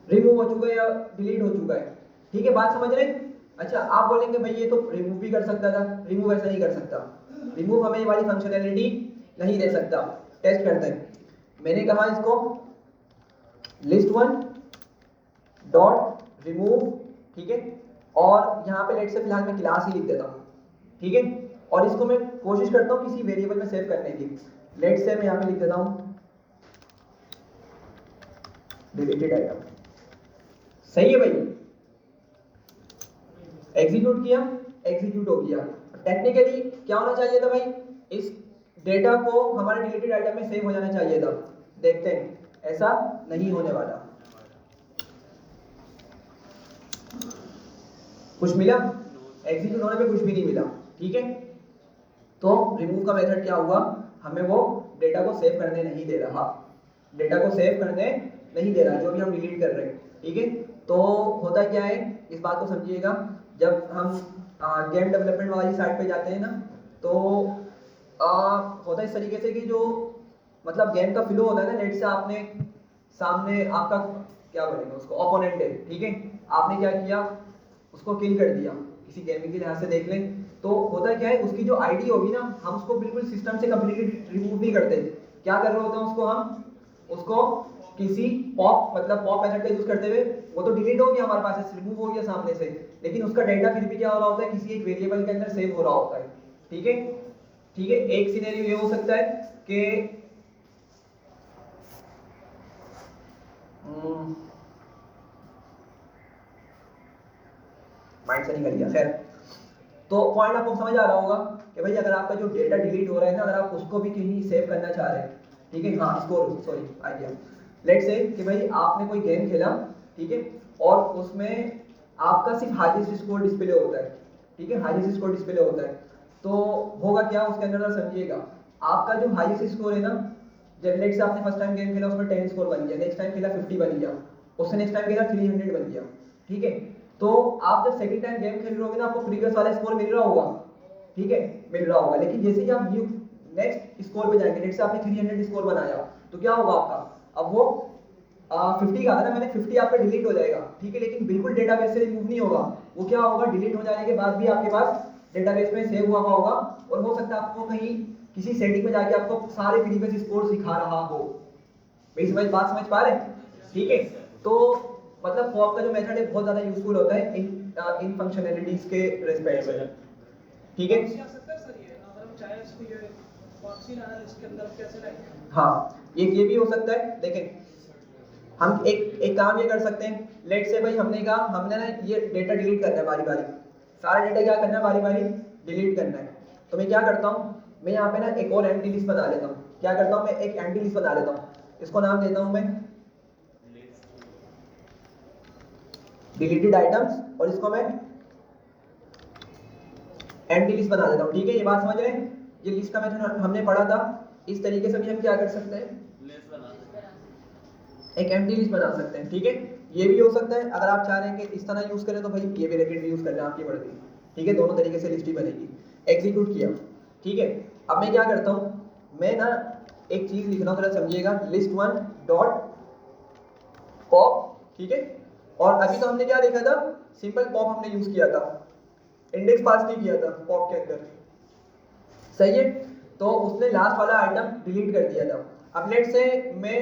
रिमूव हो चुका है या डिलीट हो चुका है। ठीक है, बात समझ रहे हैं? अच्छा, आप बोलेंगे भाई ये तो रिमूव भी कर सकता था। रिमूव ऐसा नहीं कर सकता, रिमूव हमें ये वाली फंक्शनैलिटी नहीं दे सकता। टेस्ट करते हैं। मैंने कहा इसको लिस्ट 1 डॉट रिमूव, ठीक है, और यहाँ पे लेट से फिलहाल मैं क्लास ही लिख देता हूँ, ठीक है। और इसको मैं कोशिश करता हूँ किसी वेरिएबल में सेव करने की। लेट से मैं यहाँ पे लिख देता हूँ डिलीटेड आइटम। सही है भाई, एग्जीक्यूट किया, एग्जीक्यूट हो गया। टेक्निकली क्या होना चाहिए था भाई, इस डेटा को हमारे डिलीटेड आइटम में सेव हो जाना चाहिए था। देखते हैं, ऐसा नहीं होने वाला। कुछ मिला? एग्जीक्यूट होने पे कुछ भी नहीं मिला, ठीक है। तो रिमूव का मेथड क्या हुआ, हमें वो डेटा को सेव करने नहीं दे रहा, डेटा को सेव करने नहीं दे रहा जो भी हम डिलीट कर रहे हैं, ठीक है। तो होता क्या है, इस बात को समझिएगा, जब हम गेम डेवलपमेंट वाली साइट पे जाते हैं ना, तो होता है इस तरीके से कि जो मतलब गेम का फ्लो होता है ना, लेट से आपने सामने आपका क्या बोलेंगे उसको, ओपोनेंट है, ठीक है, आपने क्या किया, उसको किल कर दिया। किसी गेमिंग के लिहाज से देख लें तो होता क्या है, उसकी जो आईडी होगी ना, हम उसको बिल्कुल सिस्टम से कंप्लीटली रिमूव नहीं करते। क्या कर रहे होते हैं उसको, हम उसको किसी पॉप मतलब पॉप मेथड का यूज करते हुए, वो तो डिलीट हो गया हमारे पास से, रिमूव हो गया सामने से, लेकिन उसका डेटा फिर भी क्या हो रहा होता है, किसी एक वेरिएबल के अंदर सेव हो रहा होता है, ठीक है। ठीक है, एक सिनेरियो ये हो सकता है कि माइंड से निकल गया, खैर। तो पॉइंट आपको समझ आ रहा होगा कि भाई अगर आपका जो डेटा डिलीट हो रहा है ना, अगर आप उसको भी कहीं सेव करना चाह रहे हैं, ठीक है, हाँ score, sorry idea, let's say कि भाई आपने कोई गेम खेला, ठीक है, और उसमें आपका सिर्फ हाईएस्ट स्कोर डिस्प्ले होता है, ठीक है, हाईएस्ट स्कोर डिस्प्ले होता है। तो होगा क्या उसके अंदर, समझिएगा, आपका जो हाईएस्ट स्कोर है ना, जब लेट्स से आपने फर्स्ट टाइम गेम खेला उसमें 10 स्कोर बन गया, नेक्स्ट टाइम खेला 50 बन गया, उससे नेक्स्ट टाइम खेला 300 बन गया, ठीक है। तो आप जब सेकंड टाइम गेम खेल रहे होगे ना, आपको प्रीवियस वाला स्कोर मिल रहा होगा, ठीक है, मिल रहा होगा, लेकिन जैसे ही आप न्यू नेक्स्ट स्कोर पे जाएंगे, नेक्स्ट आपने 300 स्कोर बनाया, तो क्या होगा आपका, अब वो 50 का था ना, मैंने 50 आपका डिलीट हो जाएगा, ठीक है, लेकिन बिल्कुल डेटाबेस से रिमूव नहीं होगा, वो क्या होगा, डिलीट हो जाने के बाद भी आपके पास डेटाबेस में सेव हुआ होगा, और हो सकता है आपको कहीं किसी सेटिंग में जाके आपको सारे प्रीवियस स्कोर दिखा रहा हो। मेरी बात समझ पा रहे हैं? ठीक है, तो मतलब पॉप का जो मेथड है बहुत ज्यादा यूजफुल होता है इन फंक्शनैलिटीज के रिस्पेक्ट में, ठीक है। हाँ, ये भी हो सकता है। देखें, हम एक काम ये कर सकते हैं, लेट से भाई हमने कहा हमने ना ये डेटा डिलीट करना है बारी बारी, सारा डेटा क्या करना है, बारी बारी डिलीट करना है। तो मैं क्या करता हूँ, मैं यहाँ पे ना एक और एम्प्टी लिस्ट बना लेता हूँ। क्या करता हूँ, मैं एक एम्प्टी लिस्ट बना लेता हूँ, इसको नाम देता हूँ मैं डिलीटेड आइटम्स, और इसको मैं एम्प्टी लिस्ट बना देता हूँ, ठीक है। ये बात समझ रहे हैं, ये लिस्ट का मेथड हमने पढ़ा था, इस तरीके से भी हम क्या कर सकते हैं, एक एम्प्टी लिस्ट बना सकते हैं, ठीक है। ये भी हो सकता है, अगर आप चाह रहे हैं कि इस तरह यूज करें तो भाई ये ब्रैकेट भी यूज करना आपकी मर्जी, ठीक है, दोनों तरीके से लिस्ट ही बनेगी। एग्जीक्यूट किया, ठीक है। अब मैं क्या करता हूँ, मैं ना एक चीज लिख रहा हूँ, थोड़ा समझिएगा, लिस्ट 1 डॉट पॉप, ठीक है। और अभी तो हमने क्या देखा था, सिंपल पॉप हमने यूज किया था, इंडेक्स पास नहीं किया था पॉप के अंदर, सही है। तो उसने लास्ट वाला आइटम डिलीट कर दिया था। अब लेट से मैं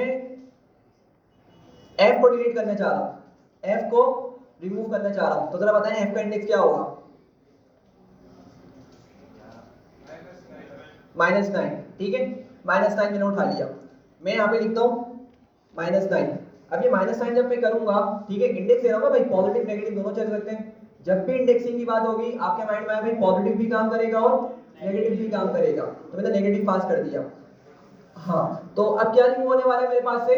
एफ को डिलीट करना चाह रहा हूँ, एफ को रिमूव करना चाह रहा हूँ, तो जरा बताएं एफ का इंडेक्स क्या होगा, -9, ठीक है। -9 मैंने उठा लिया, मैं यहाँ पे लिखता हूँ -9। अब ये -9 जब मैं करूंगा, ठीक है, इंडेक्स ले रहा हूँ भाई, पॉजिटिव नेगेटिव दोनों चल सकते हैं। जब भी इंडेक्सिंग की बात होगी आपके माइंड में भाई पॉजिटिव भी काम करेगा और नेगेटिव भी काम करेगा, तो मैंने नेगेटिव पास कर दिया। हाँ, तो अब क्या रिमूव होने वाला है मेरे पास से,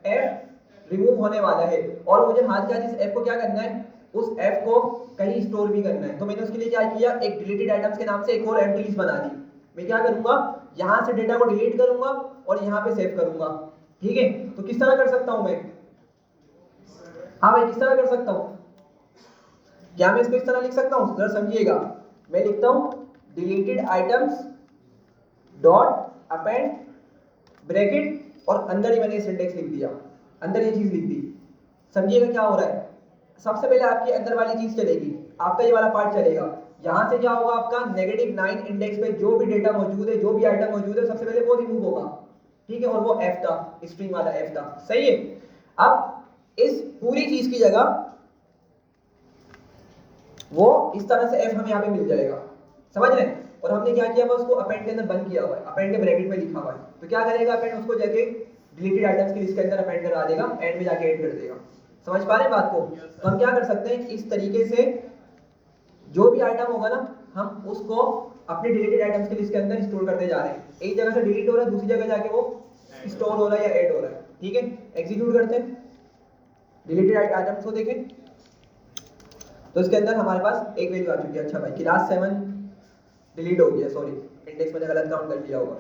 एफ रिमूव होने वाला है, और मुझे हाथ क्या जिस एफ को क्या करना है, उस एफ को कहीं स्टोर भी करना है। तो मैंने उसके लिए क्या किया, एक डिलीटेड आइटम्स के नाम से एक और एम्प्टी लिस्ट बना दी। मैं क्या करूंगा, यहाँ से डेटा को डिलीट करूंगा और यहाँ पे सेव करूंगा। ठीक है, तो किस तरह कर सकता हूं मैं? हाँ भाई, किस तरह कर सकता हूं? क्या मैं इसको इस तरह लिख सकता हूं? जरा समझिएगा, मैं लिखता हूं deleted items dot append bracket और अंदर ही मैंने सिंटेक्स लिख दिया, अंदर ये चीज लिख दी। समझिएगा क्या हो रहा है? सबसे पहले आपकी अंदर वाली चीज चलेगी, आपका ये वाला पार्ट चलेगा। यहां से क्या होगा, आपका -9 इंडेक्स पे जो भी डेटा मौजूद है, जो भी आइटम मौजूद है, सबसे पहले वो रिमूव होगा। ठीक है, और वो एफ था, स्ट्रिंग वाला एफ था। सही है। अब इस पूरी चीज की जगह वो इस तरह से एफ हमें यहाँ पे मिल जाएगा, समझ रहे हैं? और हमने क्या किया हुआ, उसको अपेंड के अंदर बंद किया हुआ है, अपेंड के ब्रैकेट में लिखा हुआ है। तो क्या करेगा अपेंड, उसको जाके डिलीटेड आइटम्स की लिस्ट के अंदर अपेंड करा देगा, एंड में जाके ऐड कर देगा। समझ पा रहे हैं बात को? तो हम क्या कर सकते हैं, इस तरीके से जो भी आइटम होगा ना, हम उसको अपने डिलीटेड आइटम्स की लिस्ट के अंदर स्टोर करते जा रहे हैं। एक जगह से डिलीट हो रहा है, दूसरी जगह जाके वो स्टोर हो रहा है या ऐड हो रहा है। ठीक है, एग्जीक्यूट करते हैं, डिलीटेड आइटम्स को देखें तो इसके अंदर हमारे पास एक वैल्यू आ चुकी है। अच्छा भाई, क्लास 7 डिलीट हो गया, सॉरी इंडेक्स मैंने गलत काउंट कर लिया होगा।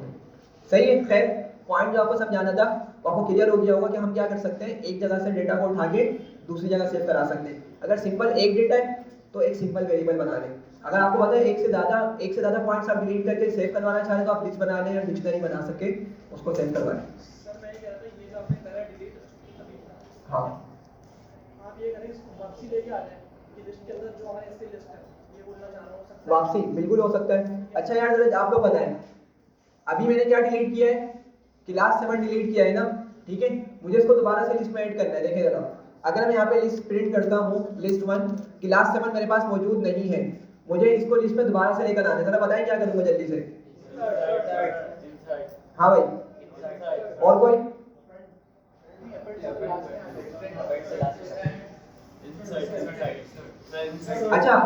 सही है। खैर, पॉइंट जो आपको समझाना था वो आपको क्लियर हो गया होगा कि हम क्या कर सकते हैं, एक जगह से डेटा को उठा के दूसरी जगह सेव करा सकते हैं। अगर सिंपल एक डेटा है तो एक सिंपल वेरिएबल बना लें। अगर आपको पता है एक से ज़्यादा पॉइंट्स आप डिलीट करके सेव करवाना चाहें तो आप लिस्ट बना लें या डिक्शनरी बना सके उसको सेव करवा लें। सर मैं ये कह रहा था, ये जो आपने करा डिलीट अभी, हाँ, आप ये करें इसको वापसी लेके आ जाए कि लिस्ट के अंदर जो हमारे ऐसी लिस्ट है, ये बोलना चाह रहा हूँ, सकता है? वापसी बिल्कुल हो सकता है। अच्छा यार, जरा आप लोग बताएं, अभी मैंने क्या डिलीट किया है, क्लास 7 डिलीट किया है ना। ठीक है, मुझे इसको दोबारा से लिस्ट में ऐड करना है। देखें जरा, अगर मैं यहाँ पे लिस्ट प्रिंट करता हूँ, लिस्ट 1, क्लास 7 मेरे पास मौजूद नहीं है, मुझे इसको लिस्ट में दोबारा से लेकर आना है। जरा बताएं क्या करूँगा जल्दी से। हाँ भाई, और कोई? अच्छा,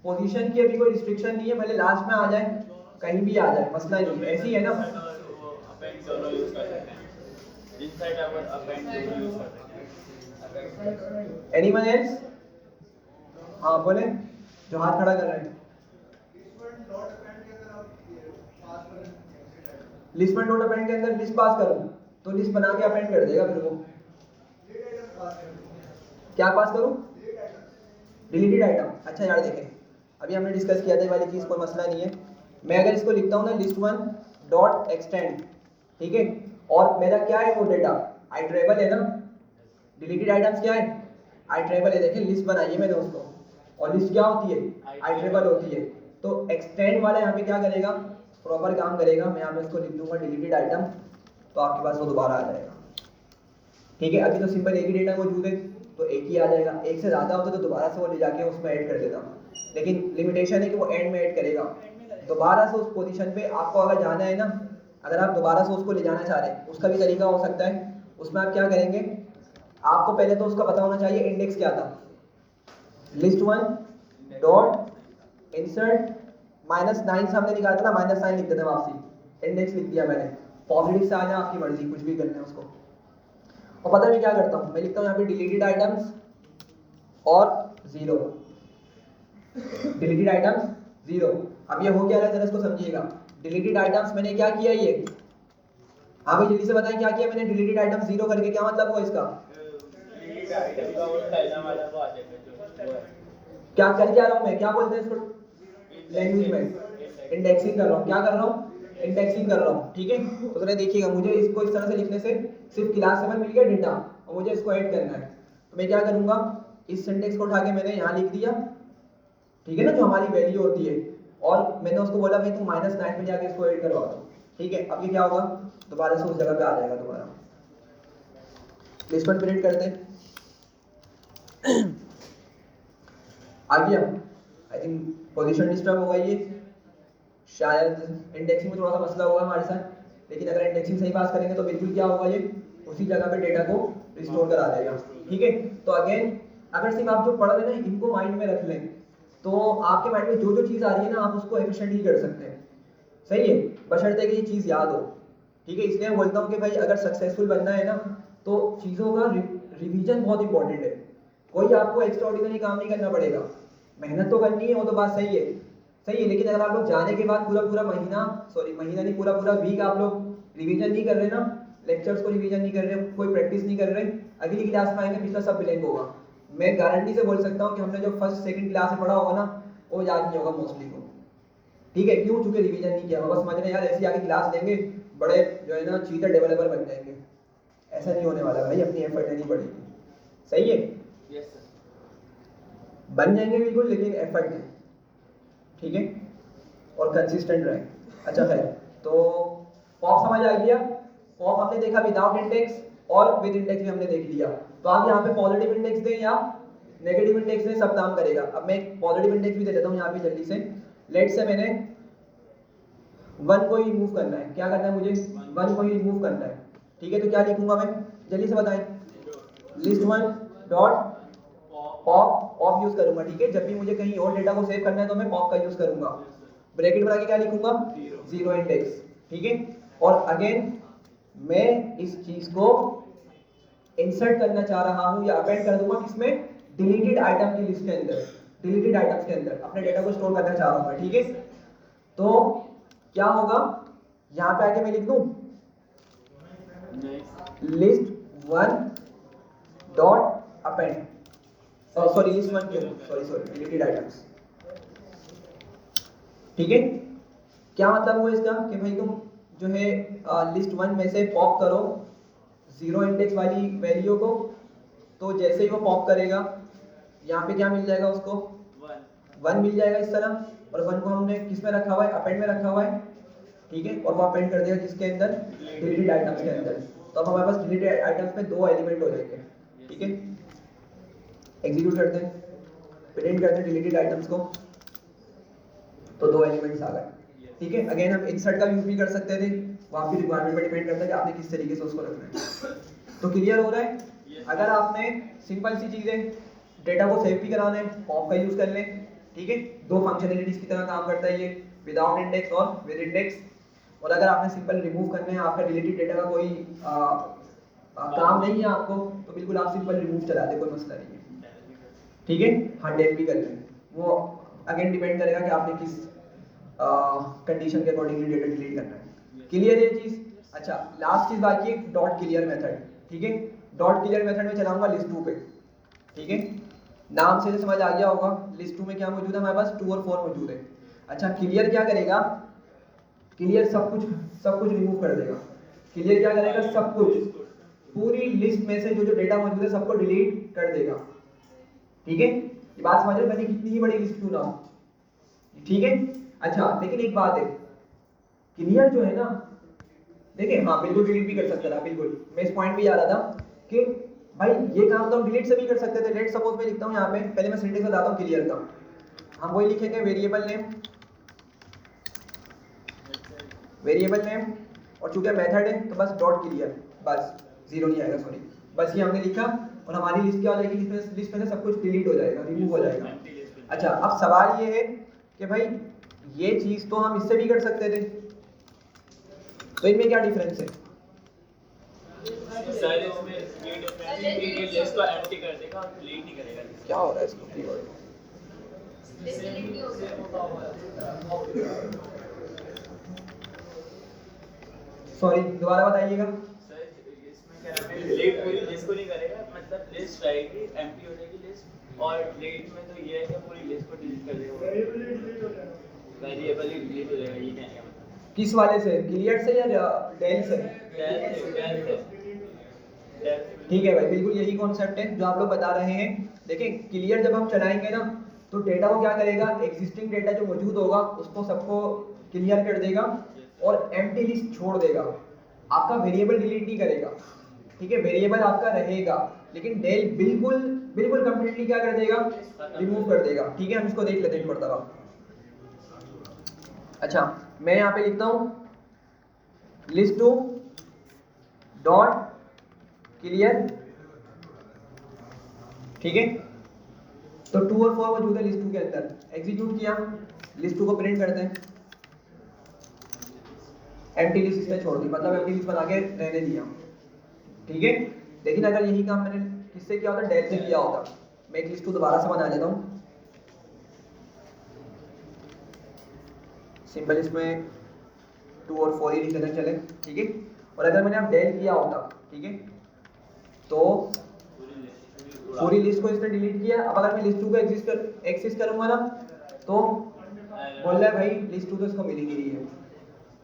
पोजीशन की अभी कोई रिस्ट्रिक्शन नहीं है, भले लास्ट में आ जाए, कहीं भी आ जाए, मसला नहीं है, ऐसी है ना। Anyone else? हाँ बोले, जो हाथ खड़ा कर रहे हैं। लिस्ट में डॉट अपेंड के अंदर लिस्ट पास करूं तो लिस्ट बना के अपेंड कर देगा फिर वो। क्या पास करूं? Deleted item. अच्छा यार देखें, अभी हमने डिस्कस किया था ये वाली चीज़, कोई मसला नहीं है। मैं अगर इसको लिखता हूँ ना list1 डॉट एक्सटेंड, ठीक है, और मेरा क्या है वो डेटा आइट्रेबल है ना, डिलीटेड आइटम्स क्या है, आइट्रेबल है। देखें लिस्ट बनाई है मैंने उसको, और लिस्ट क्या होती है, आइट्रेबल होती है। तो एक्सटेंड वाला यहाँ पे क्या करेगा, प्रॉपर काम करेगा। मैं यहाँ पे इसको लिख दूंगा डिलीटेड आइटम, तो आपके पास वो दोबारा आ जाएगा। ठीक है, अभी तो सिंपल एक ही डेटा मौजूद है तो एक ही आ जाएगा, एक से ज़्यादा होता तो दोबारा से वो ले जाके उसमें ऐड कर देता, लेकिन लिमिटेशन है कि वो एंड में ऐड करेगा। दोबारा से उस पोजीशन पे आपको अगर जाना है ना, अगर आप दोबारा से उसको ले जाना चाह रहे हैं, उसका भी तरीका हो सकता है। उसमें आप क्या करेंगे, आपको पहले तो उसका पता होना चाहिए इंडेक्स क्या था। list1 डॉट इंसर्ट -9 से हमने निकाला था ना, -9 लिख देते हैं वापसी, इंडेक्स लिख दिया मैंने। पॉजिटिव से आ जाए, आपकी मर्जी, कुछ भी करना है उसको। और पता मैं क्या करता हूँ, मैं लिखता हूँ यहाँ पे डिलीटेड आइटम्स और 0, डिलीटेड आइटम्स 0। अब ये हो क्या रहा है, जरा इसको समझिएगा। डिलीटेड आइटम्स मैंने क्या किया, ये हाँ भाई जल्दी से बताएं क्या किया मैंने, डिलीटेड आइटम्स 0 करके क्या मतलब हुआ इसका, क्या कर क्या रहा हूँ मैं, क्या बोलते हैं इसको लैंग्वेज में, इंडेक्सिंग कर रहा हूँ। क्या कर रहा हूँ, इंडेक्सिंग कर रहा हूँ। ठीक है, तो जरा देखिएगा, मुझे इसको इस तरह से लिखने से सिर्फ क्लास 7 मिल गया डेटा और मुझे इसको ऐड करना है। तो मैं क्या करूँगा, इस सिंटेक्स को उठा के मैंने यहाँ लिख दिया, ठीक है ना, जो हमारी वैल्यू होती है, और मैंने उसको बोला भाई तुम -9 में जाके इसको ऐड करवा दो। ठीक है, अब ये क्या होगा, दोबारा से उस जगह पे आ जाएगा दोबारा। लिस्ट पर प्रिंट करते हैं, आ गया। आई थिंक पोजीशन डिस्टर्ब हो गई है, शायद इंडेक्सिंग में थोड़ा सा मसला होगा हमारे साथ, लेकिन अगर इंडेक्सिंग सही पास करेंगे तो बिल्कुल क्या होगा, ये उसी जगह पे डेटा को रिस्टोर करा देगा। ठीक है, तो अगेन अगर सिर्फ आप जो पढ़ रहे हैं ना इनको माइंड में रख लें, तो आपके माइंड में जो जो चीज़ आ रही है ना आप उसको एफिशिएंटली कर सकते हैं। सही है, बशर्ते कि ये चीज़ याद हो। ठीक है, इसलिए मैं बोलता हूँ कि भाई अगर सक्सेसफुल बनना है ना तो चीज़ों का रिवीजन बहुत इंपॉर्टेंट है। कोई आपको एक्स्ट्राऑर्डिनरी काम नहीं करना पड़ेगा, मेहनत तो करनी है, वो तो बात सही है, सही है। लेकिन अगर आप लोग जाने के बाद पूरा पूरा महीना नहीं, पूरा पूरा वीक आप लोग रिवीजन नहीं कर रहे ना, लेक्चर्स को रिवीजन नहीं कर रहे, कोई प्रैक्टिस नहीं कर रहे, अगली क्लास में आएंगे पिछला सब ब्लैंक होगा। मैं गारंटी से बोल सकता हूँ कि हमने जो फर्स्ट सेकंड क्लास में पढ़ा होगा ना, वो याद नहीं होगा मोस्टली को। ठीक है, क्यों? चूंकि रिवीजन नहीं किया होगा। समझ रहे यार, ऐसी आगे क्लास लेंगे, बड़े जो है ना चीटर डेवलपर बन जाएंगे। ऐसा नहीं होने वाला भाई, अपनी एफर्ट देनी पड़ेगी। सही है, यस सर। बन जाएंगे बिल्कुल, लेकिन एफर्ट दें, ठीक है, और कंसिस्टेंट रहे। अच्छा खैर, तो पॉप समझ आ गया। पॉप हमने देखा विदाउट इंडेक्स और विद इंडेक्स भी हमने देख लिया। तो आप यहाँ पे पॉजिटिव इंडेक्स दें या नेगेटिव इंडेक्स दें, सब काम करेगा। अब मैं एक पॉजिटिव इंडेक्स भी दे देता हूँ यहाँ पे जल्दी से। लेट से मैंने 1 को ही रिमूव करना है। क्या करना है मुझे? 1 को ही रिमूव करना है। ठीक है, तो क्या लिखूंगा मैं? जल्दी से बताएं। list1 डॉट पॉप यूज करूंगा। ठीक है, जब भी मुझे कहीं और डेटा को सेव करना है तो मैं पॉप का यूज करूंगा। ब्रैकेट बना के क्या लिखूंगा? 0 इंडेक्स। ठीक है, और अगेन मैं इस चीज को इंसर्ट करना चाह रहा हूं या अपेंड कर दूंगा किसमें? डिलीटेड आइटम की लिस्ट के अंदर, डिलीटेड आइटम्स के अंदर अपने डेटा को स्टोर करना चाह रहा हूं। ठीक है, तो क्या होगा? यहां पे आके मैं लिख दूं list1 dot append, sorry list1 क्यों, सॉरी डिलीटेड आइटम्स। ठीक है, क्या मतलब हुआ इसका कि भाई तुम जो है list1 में से पॉप करो 0 इंडेक्स वाली वैल्यू को, तो जैसे ही वो पॉप करेगा यहाँ पे क्या मिल जाएगा उसको? 1 मिल जाएगा इस तरह। और 1 को हमने किस में रखा हुआ है? अपेंड में रखा हुआ है। ठीक है, और वो अपेंड कर देगा जिसके अंदर? डिलीटेड आइटम्स के अंदर। तो अब हमारे पास डिलीटेड आइटम्स में 2 एलिमेंट हो जाएंगे। ठीक है, एग्जीक्यूट करते हैं, प्रिंट करते हैं डिलीटेड आइटम्स को, तो 2 एलिमेंट्स आ गए। ठीक है, अगेन हम इंसर्ट का यूज भी कर सकते थे, वो आपकी रिक्वायरमेंट पर डिपेंड करता है कि आपने किस तरीके से उसको रखना है। तो क्लियर हो रहा है? अगर आपने सिंपल सी चीजें डेटा को सेव भी कराना है, पॉप का यूज कर लें। ठीक है, 2 फंक्शनैलिटीज की तरह काम करता है ये, विदाउट इंडेक्स और विद इंडेक्स। और अगर आपने सिंपल रिमूव करने हैं, आपका डिलीटेड डेटा का कोई काम नहीं है आपको, तो बिल्कुल आप सिंपल रिमूव चला दे, कोई मसला नहीं है। ठीक है, हाँ डेल भी कर लें, वो अगेन डिपेंड करेगा कि आपने किस कंडीशन के अकॉर्डिंगली डेटा डिलीट करना है। क्लियर ये चीज? अच्छा, लास्ट चीज बाकी है डॉट क्लियर मेथड। ठीक है, डॉट क्लियर मेथड में चलाऊंगा list2 पे। ठीक है, नाम से समझ आ गया होगा list2 में क्या मौजूद है हमारे पास? 2 और 4 मौजूद है। अच्छा, क्लियर क्या करेगा? क्लियर सब कुछ रिमूव कर देगा। क्लियर क्या करेगा? सब कुछ, पूरी लिस्ट में से जो जो डेटा मौजूद है सबको डिलीट कर देगा। ठीक है, ये बात समझ रहे? मैंने कितनी ही बड़ी लिस्ट क्यों ना हो। ठीक है, अच्छा लेकिन एक बात है, क्लियर जो है ना, देखिए हाँ बिल्कुल डिलीट भी कर सकता था। बिल्कुल, मैं इस पॉइंट पे जा रहा था कि भाई ये काम तो हम डिलीट से भी कर सकते थे। लेट सपोज मैं लिखता हूँ यहाँ पे, पहले मैं सिंटेक्स बताता हूँ क्लियर का। हम वही लिखेंगे वेरिएबल नेम और चूंकि मेथड है तो बस डॉट क्लियर, बस 0 नहीं आएगा, सॉरी, बस ये हमने लिखा और हमारी लिस्ट क्या हो जाएगी? लिस्ट में से सब कुछ डिलीट हो जाएगा, रिमूव हो जाएगा। अच्छा, अब सवाल ये है कि भाई ये चीज तो हम इससे भी कर सकते थे, तो इनमें क्या डिफरेंस है? सर इसमें ये डिफरेंस है कि ये लिस्ट को एम्प्टी कर देगा, डिलीट नहीं करेगा। क्या हो रहा है इसको? सॉरी, दोबारा बताइएगा। सर इसमें क्या है, डिलीट पूरी लिस्ट को नहीं करेगा, मतलब लिस्ट रहेगी, एम्प्टी हो जाएगी लिस्ट, और डिलीट में तो ये है कि पूरी लिस्ट को डिलीट कर देगा, वेरिएबल ही डिलीट हो जाएगा। ये कहने का मतलब किस वाले से? क्लियर से या डेल से? ठीक है भाई, बिल्कुल यही कॉन्सेप्ट है जो आप लोग बता रहे हैं। देखिए क्लियर जब हम चलाएंगे ना, तो डेटा को क्या करेगा? एग्जिस्टिंग डेटा जो मौजूद होगा उसको सबको क्लियर कर देगा और एम्प्टी लिस्ट छोड़ देगा। आपका वेरिएबल डिलीट नहीं करेगा। ठीक है, वेरिएबल आपका रहेगा, लेकिन डेल बिल्कुल कंप्लीटली क्या कर देगा? रिमूव कर देगा। ठीक है, हम इसको देख लेते हैं मरतबा। अच्छा, मैं यहाँ पे लिखता हूँ list2 डॉट क्लियर। ठीक है, तो 2 और 4 मौजूद है list2 के अंदर। एग्जीक्यूट किया, list2 को प्रिंट करते हैं, एम्प्टी लिस्ट इसने छोड़ दी, मतलब एम्प्टी लिस्ट बना के रहने दिया। ठीक है, लेकिन अगर यही काम मैंने किससे किया होता? डेल से किया होता। मैं एक list2 दोबारा से बना लेता हूँ। सिंपल इसमें 2 और 4 ही लिख देना चले, ठीक है। और अगर मैंने अब डेल किया होता, ठीक है, तो पूरी लिस्ट को इसने डिलीट किया। अब अगर मैं लिस्ट 2 को एक्सेस करूंगा ना, तो बोल रहा है भाई लिस्ट 2 तो इसको मिल ही नहीं रही है,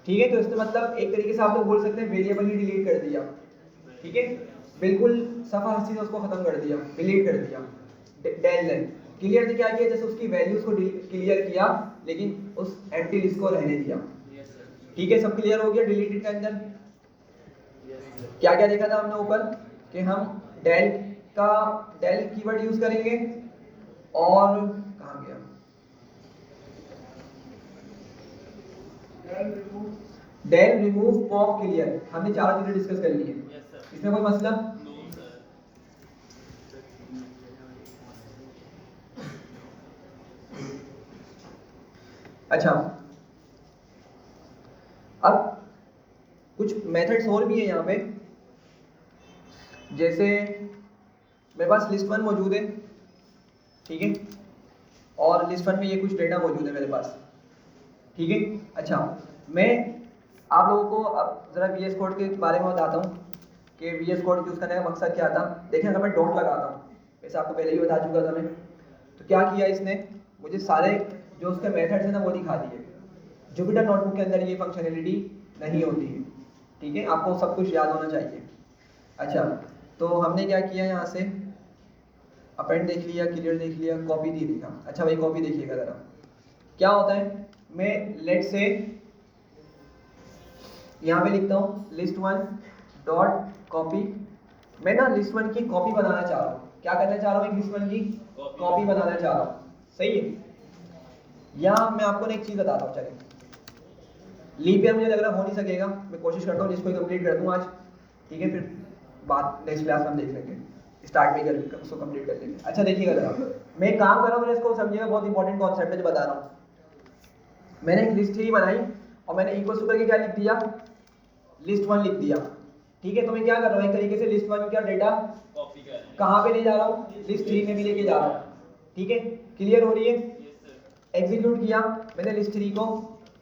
ठीक है। तो इसका मतलब एक तरीके से आप लोग बोल सकते हैं वेरिएबल ही डिलीट कर दिया, ठीक है, बिल्कुल सफा हस्ती से उसको खत्म कर दिया, डिलीट कर दिया डेल ने। क्लियर ने क्या किया, जैसे उसकी वैल्यूज को क्लियर किया लेकिन उस एम्प्टी लिस्ट को रहने दिया, ठीक है। सब क्लियर हो गया डिलीटेड के अंदर। क्या क्या देखा था हमने ऊपर कि हम डेल कीवर्ड यूज करेंगे, और कहाँ गया, डेल रिमूव पॉप क्लियर, हमने चारों चीजें डिस्कस कर ली है। इसमें कोई मसला? अच्छा, अब कुछ मेथड्स और भी है यहाँ पे, जैसे मेरे पास लिस्ट 1 मौजूद है, ठीक है, और लिस्ट 1 में ये कुछ डेटा मौजूद है मेरे पास, ठीक है। अच्छा, मैं आप लोगों को अब जरा VS कोड के बारे में बताता हूँ कि VS कोड यूज़ करने का मकसद क्या था। देखिए, अगर मैं डॉट लगाता हूँ, वैसे आपको पहले ही बता चुका था मैं, तो क्या किया इसने, मुझे सारे जो उसके मेथड्स हैं ना वो दिखा दिए। जुपिटर नोटबुक के अंदर ये फंक्शनैलिटी नहीं होती है, ठीक है, आपको सब कुछ याद होना चाहिए। अच्छा, तो हमने क्या किया, यहाँ से अपेंड देख लिया, क्लियर देख लिया, कॉपी दी देखा। अच्छा भाई, कॉपी देखिएगा जरा, क्या होता है, मैं लेट से यहाँ पे लिखता हूँ लिस्ट 1 डॉट कॉपी। मैं ना लिस्ट 1 की कॉपी बनाना चाह रहा हूँ। क्या करना चाह रहा हूँ, एक लिस्ट 1 की कॉपी बनाना चाह रहा हूँ, सही है। यहाँ मैं आपको ना एक चीज़ बताता हूँ, चलिए, लीप ईयर मुझे लग रहा हो नहीं सकेगा, मैं कोशिश करता हूँ जिसको कंप्लीट कर दूँ आज, ठीक है, फिर बात नेक्स्ट क्लास में हम देख लेंगे, स्टार्ट में कर उसको कंप्लीट कर लेंगे। अच्छा देखिएगा जरा, मैं एक काम कर रहा हूँ, मैंने इसको समझिएगा, बहुत इंपॉर्टेंट कॉन्सेप्ट है जो बता रहा हूँ। मैंने एक लिस्ट 3 बनाई और मैंने इक्वल टू करके क्या लिख दिया, लिस्ट 1 लिख दिया, ठीक है। तो मैं क्या कर रहा हूँ, एक तरीके से लिस्ट 1 का डेटा कॉपी कर रहे हैं, कहाँ पे ले जा रहा हूँ, लिस्ट 3 में भी लेके जा रहा हूँ, ठीक है। क्लियर हो रही है? एग्जीक्यूट किया मैंने लिस्ट 3 को,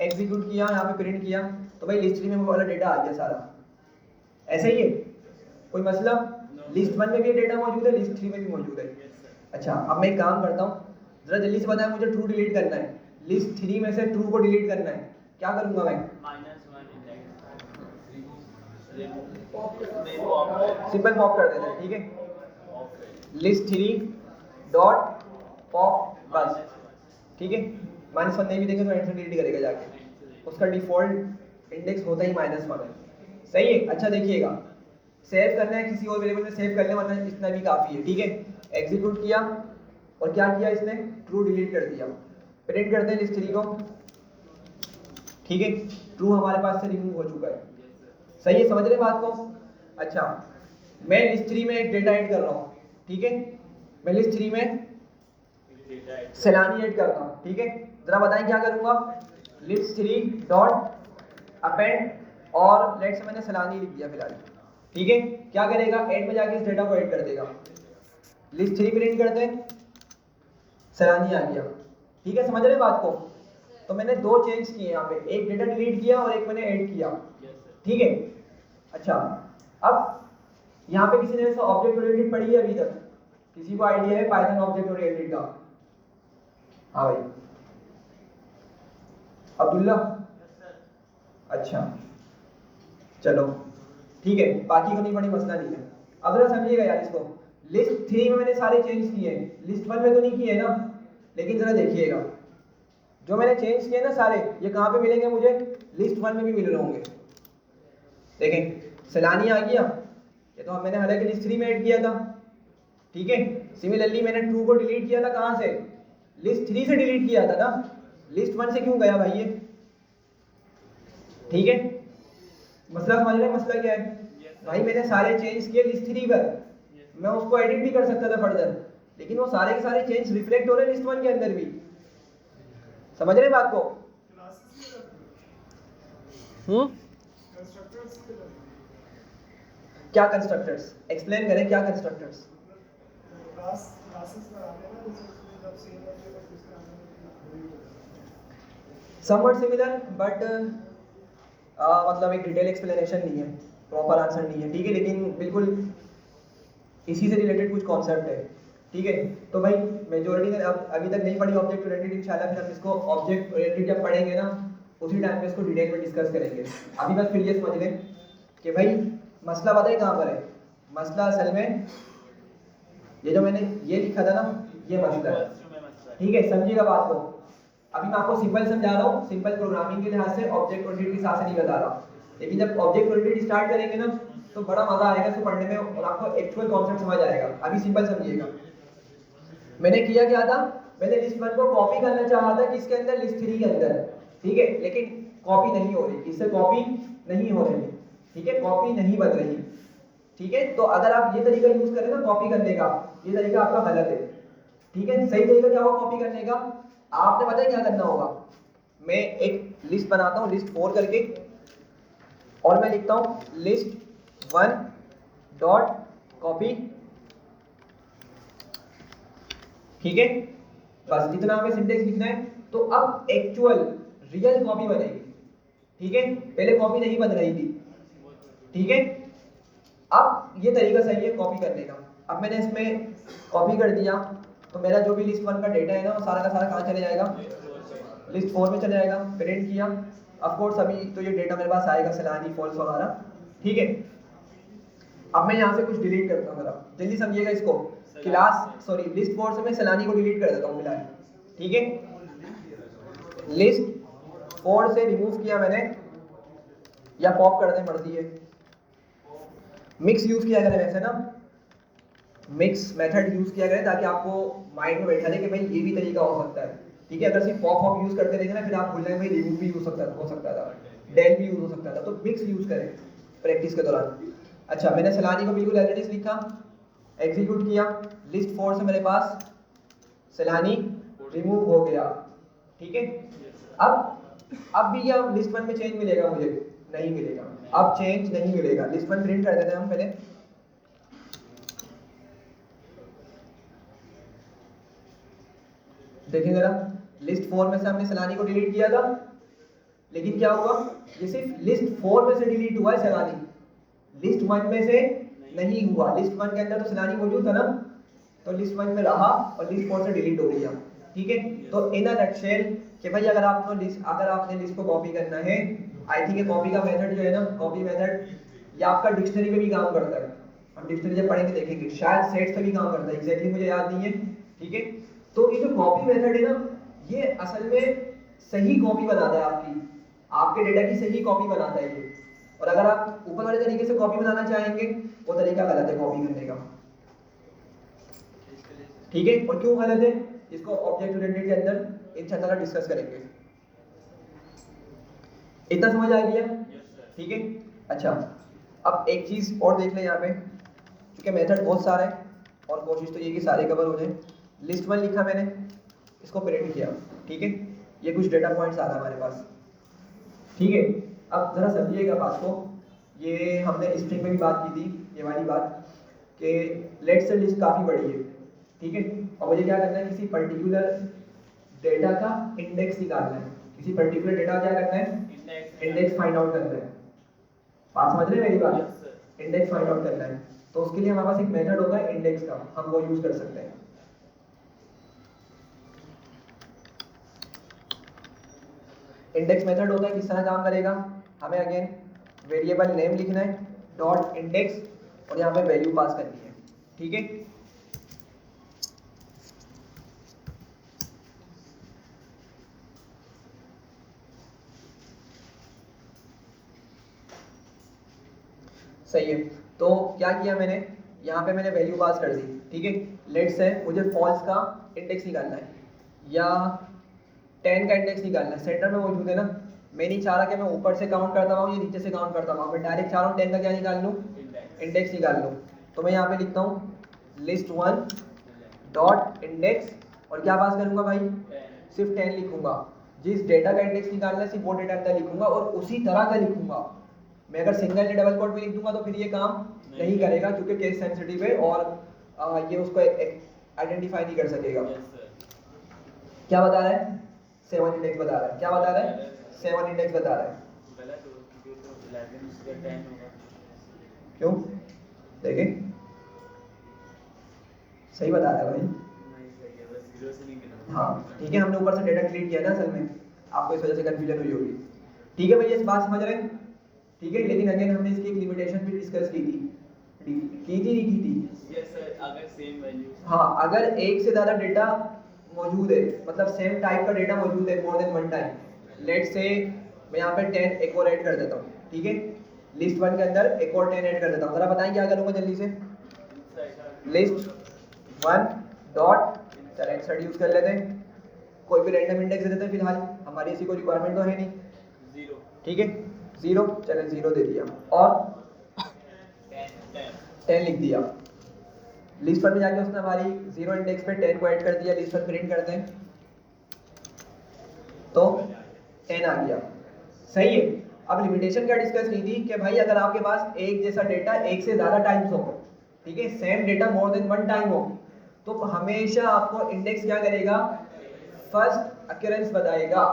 एग्जीक्यूट किया, यहाँ पे प्रिंट किया, तो भाई लिस्ट 3 में वो वाला डेटा आ गया सारा, ऐसा ही है, कोई मसला? लिस्ट 1 में भी डेटा मौजूद है, लिस्ट 3 में भी मौजूद है। अच्छा, अब मैं एक काम करता हूँ, जरा जल्दी से बताएं, मुझे ट्रू डिलीट करना है, लिस्ट 3 में से ट्रू को डिलीट करना है, क्या करूंगा मैं? सिंपल पॉप कर देना है, ठीक है, लिस्ट 3 डॉट पॉप, बस, ठीक है। -1 नहीं भी देंगे तो एंटर डिलीट करेगा जाके, उसका डिफॉल्ट इंडेक्स होता ही -1 है, सही है। अच्छा देखिएगा, सेव करना है किसी और वेरिएबल में सेव कर ले, वरना इतना भी काफ़ी है, ठीक है। एग्जीक्यूट किया और क्या किया इसने, ट्रू डिलीट कर दिया। प्रिंट करते हैं लिस्ट 3 को, ठीक है, ट्रू हमारे पास से रिमूव हो चुका है, सही है, समझ रहे बात को? अच्छा, मैं लिस्ट 3 में एक डेटा ऐड कर रहा हूँ, ठीक है, मैं लिस्ट 3 में सैलानी ऐड करता हूँ, ठीक है। जरा बताएं क्या करूँगा, लिस्ट 3 डॉट अपेंड, और लेट से मैंने सैलानी लिख दिया फिलहाल, ठीक है। क्या करेगा, ऐड में जाके इस डेटा को ऐड कर देगा, लिस्ट 3 प्रिंट करते हैं, सैलानी आ गया, ठीक है, समझ रहे बात को? तो मैंने 2 चेंज किए यहाँ पे, एक डेटा डिलीट किया और एक मैंने ऐड किया, ठीक है। अच्छा, अब यहाँ पे किसी ने ऑब्जेक्ट ओरिएंटेड पढ़ी है अभी तक? किसी को आइडिया है पाइथन ऑब्जेक्ट ओरिएंटेड का? हाँ भाई, अब्दुल्ला, अच्छा चलो ठीक है, बाकी को नहीं पड़ी, मसला नहीं है। अब जरा समझिएगा यार इसको, लिस्ट 3 में मैंने सारे चेंज किए हैं, लिस्ट 1 में तो नहीं किए ना, लेकिन जरा देखिएगा जो मैंने चेंज किए ना सारे, ये कहाँ पे मिलेंगे मुझे, लिस्ट 1 में भी मिल रहे होंगे। देखें, सैलानी आ गया, ये तो मैंने हालांकि लिस्ट 3 में ऐड किया था, ठीक है। सिमिलरली मैंने ट्रू को डिलीट किया था, कहाँ से, लिस्ट 3 से डिलीट किया था ना, लिस्ट 1 से क्यों गया भाई ये, ठीक है। मसला समझ रहे हैं, मसला क्या है भाई, मैंने सारे चेंज किए लिस्ट 3 पर, मैं उसको एडिट भी कर सकता था फर्दर, लेकिन वो सारे के सारे चेंज रिफ्लेक्ट हो रहे हैं लिस्ट 1 के अंदर भी, समझ रहे हैं बात को? क्या कंस्ट्रक्टर्स, एक्सप्लेन करें क्या कंस्ट्रक्टर्स? समवट सिमिलर बट मतलब एक डिटेल एक्सप्लेनेशन नहीं है, प्रॉपर आंसर नहीं है, ठीक है, लेकिन बिल्कुल इसी से रिलेटेड कुछ कॉन्सेप्ट है, ठीक है। तो भाई मेजोरिटी ने अब अभी तक नहीं पढ़ी ऑब्जेक्ट ओरिएंटेड, इंशाल्लाह फिर हम इसको ऑब्जेक्ट ओरिएंटेड जब पढ़ेंगे ना उसी टाइम पे इसको डिटेल में डिस्कस करेंगे। अभी बस फिर ये समझ लें कि भाई मसला पता है कहाँ पर है। मसला असल में ये जो मैंने ये लिखा था ना, ये मसला है, ठीक है, समझिएगा बात को। अभी मैं आपको सिंपल समझा रहा हूँ, सिंपल प्रोग्रामिंग के लिहाज से, ऑब्जेक्ट ओरिएंटेड के हिसाब से नहीं बता रहा, लेकिन जब ऑब्जेक्ट ओरिएंटेड स्टार्ट करेंगे ना तो बड़ा मजा आएगा इसको पढ़ने में और आपको एक्चुअल कॉन्सेप्ट समझ आएगा। अभी सिंपल समझिएगा, मैंने किया क्या था, मैंने लिस्ट 1 को कॉपी करना चाहा था किसके अंदर, लिस्ट 3 के अंदर, ठीक है, लेकिन कॉपी नहीं हो रही, इससे कॉपी नहीं हो रही, ठीक है, कॉपी नहीं बन रही, ठीक है। तो अगर आप ये तरीका यूज करें ना कॉपी करने का, ये तरीका आपका गलत है, ठीक है। सही तरीका क्या होगा कॉपी करने का, आपने पता है क्या करना होगा, मैं एक लिस्ट बनाता हूँ, लिस्ट 4 करके, और मैं लिखता हूँ लिस्ट 1 डॉट कॉपी, ठीक है, बस इतना हमें सिंटेक्स लिखना है। तो अब एक्चुअल रियल कॉपी बनेगी, ठीक है, पहले कॉपी नहीं बन रही थी, ठीक है। अब ये तरीका सही है कॉपी करने का। अब मैंने इसमें कॉपी कर दिया तो मेरा जो भी लिस्ट 1 का डेटा है ना वो सारा का सारा कहाँ चले जाएगा, लिस्ट 4 में चले जाएगा। प्रिंट किया, ऑफ कोर्स अभी तो ये डेटा मेरे पास आएगा सैलानी फॉल्स वगैरह, ठीक है। अब मैं यहाँ से कुछ डिलीट करता हूँ, जरा जल्दी समझिएगा इसको, क्लास सॉरी लिस्ट 4 से मैं सैलानी को डिलीट कर देता हूँ फिलहाल, ठीक है। लिस्ट 4 से रिमूव किया मैंने, या पॉप कर दें मर्जी है, मिक्स यूज किया करें वैसे ना, मिक्स मेथड यूज किया करें ताकि आपको माइंड में बैठा रहे कि भाई ये भी तरीका हो सकता है, ठीक है। अगर सिर्फ पॉप ऑप यूज करते रहेंगे ना फिर आप भूल जाएंगे भाई रिमूव भी हो सकता था, डेल भी यूज हो सकता था, तो मिक्स यूज करें प्रैक्टिस के दौरान। अच्छा, मैंने सैलानी को बिल्कुल एज इट इज लिखा, एग्जीक्यूट किया, लिस्ट 4 से मेरे पास सैलानी रिमूव हो गया, ठीक है। अब भी क्या लिस्ट 1 में चेंज मिलेगा मुझे, नहीं मिलेगा, अब चेंज नहीं मिलेगा। लिस्ट 1 प्रिंट कर देते हैं हम पहले, देखिए जरा, लिस्ट 4 में से हमने सैलानी को डिलीट किया था, लेकिन क्या हुआ, ये सिर्फ लिस्ट 4 में से डिलीट हुआ है सैलानी, लिस्ट 1 में से नहीं हुआ। लिस्ट 1 के अंदर तो सैलानी मौजूद था ना, तो लिस्ट 1 में रहा और लिस्ट 4 से डिलीट हो गया, ठीक है। तो इन अ नटशेल कि भाई अगर आपने लिस्ट को कॉपी करना है, आई थिंक कॉपी का मेथड जो है ना, कॉपी मेथड ये आपका डिक्शनरी में भी काम करता है, हम डिक्शनरी जब पढ़ेंगे देखेंगे, शायद सेट्स पे भी काम करता है, एग्जैक्टली मुझे याद नहीं है, ठीक है। तो ये जो कॉपी मेथड है ना, ये असल में सही कॉपी बनाता है आपके डेटा की सही कॉपी बनाता है ये। और अगर आप ऊपर वाले तरीके से कॉपी बनाना चाहेंगे वो तरीका गलत है कॉपी करने का, ठीक है। और क्यों गलत है इसको ऑब्जेक्ट ओरिएंटेड के अंदर इंशाल्लाह डिस्कस करेंगे। इतना समझ आ गया, ठीक है। अच्छा, अब एक चीज और देख लें यहाँ पे, क्योंकि मेथड बहुत सारा है और कोशिश तो ये कि सारे कवर हो जाए। लिस्ट 1 लिखा मैंने, इसको प्रिंट किया, ठीक है, ये कुछ डेटा पॉइंट्स आ रहा है हमारे पास, ठीक है। अब जरा समझिएगा बात को, ये हमने स्ट्रिंग में भी बात की थी, ये वाली बात कि लेट से लिस्ट काफ़ी बड़ी है, ठीक है, और मुझे क्या करना है, किसी पर्टिकुलर डेटा का इंडेक्स निकालना है, किसी पर्टिकुलर डेटा का क्या करना है, इंडेक्स फाइंड आउट करना है। बात समझ रहे हैं मेरी बात, इंडेक्स फाइंड आउट करना है, तो उसके लिए हमारे पास एक मेथड होगा इंडेक्स का, हम वो यूज कर सकते हैं। इंडेक्स मेथड होता है, किस तरह काम करेगा, हमें अगेन वेरिएबल नेम लिखना है, डॉट इंडेक्स, और यहाँ पे वैल्यू पास करनी है, ठीक है। सही है, तो क्या किया मैंने, यहाँ पे मैंने वैल्यू पास कर दी, ठीक है। लेट्स है मुझे फॉल्स का इंडेक्स निकालना है या 10 का इंडेक्स निकालना है, सेंटर में मौजूद है ना, मैं नहीं चाह रहा कि मैं ऊपर से काउंट करता हूँ या नीचे से काउंट करता हूँ, मैं डायरेक्ट चाह रहा हूँ 10 का क्या निकाल लूँ, इंडेक्स निकाल लूँ। तो मैं यहाँ पे लिखता हूँ लिस्ट 1 डॉट इंडेक्स, और क्या पास करूँगा भाई, सिर्फ 10 लिखूंगा, जिस डेटा का इंडेक्स निकालना है सिर्फ वो डेटा का लिखूंगा और उसी तरह का लिखूंगा। मैं अगर सिंगल या डबल कोट में लिख दूंगा तो फिर ये काम नहीं करेगा, क्योंकि केस सेंसिटिव है और ये उसको आइडेंटिफाई नहीं कर सकेगा। क्या बता रहा है, 7 इंडेक्स बता रहा है। क्या बता रहा है? 7 इंडेक्स बता रहा है। गलत हो क्योंकि तो 11 उसका 10 होगा। क्यों? देखें, सही बता रहा है भाई। नहीं सही है, बस 0 से नहीं गिना। हाँ ठीक है, हमने ऊपर से डेटा डिलीट किया ना असल में, आपको इस वजह से कंफ्यूजन हुई होगी। ठीक है भैया, इस बात समझ रहे हैं? ठीक है, लेकिन अगेन हमने इसकी एक लिमिटेशन भी डिस्कस की थी। नहीं की थी? यस सर, अगर सेम वैल्यू, हाँ, अगर एक से ज़्यादा डेटा मौजूद है, मतलब सेम टाइप का डेटा मौजूद है more than one time, let's say मैं यहाँ पे 10 एक और ऐड कर देता हूँ। ठीक है, लिस्ट 1 के अंदर एक और 10 ऐड कर देता हूँ। जरा बताएं क्या करूँगा जल्दी से। लिस्ट 1 डॉट, चलो इंसर्ट यूज कर लेते हैं, कोई भी रैंडम इंडेक्स दे देते हैं फिलहाल, हमारी ऐसी कोई रिक्वायरमेंट तो है नहीं। 0 ठीक है, 0, चलो 0 दे दिया और 10 लिख दिया। लिस्ट पर में जाके उसने हमारी 0 इंडेक्स पे 10 को ऐड कर दिया। लिस्ट पर प्रिंट करते हैं तो 10 आ गया। सही है। अब लिमिटेशन क्या डिस्कस की थी कि भाई अगर आपके पास एक जैसा डेटा एक से ज्यादा टाइम्स हो, ठीक है, same data more than one time हो, तो हमेशा आपको इंडेक्स क्या करेगा? फर्स्ट अक्यूरेंस बताएगा।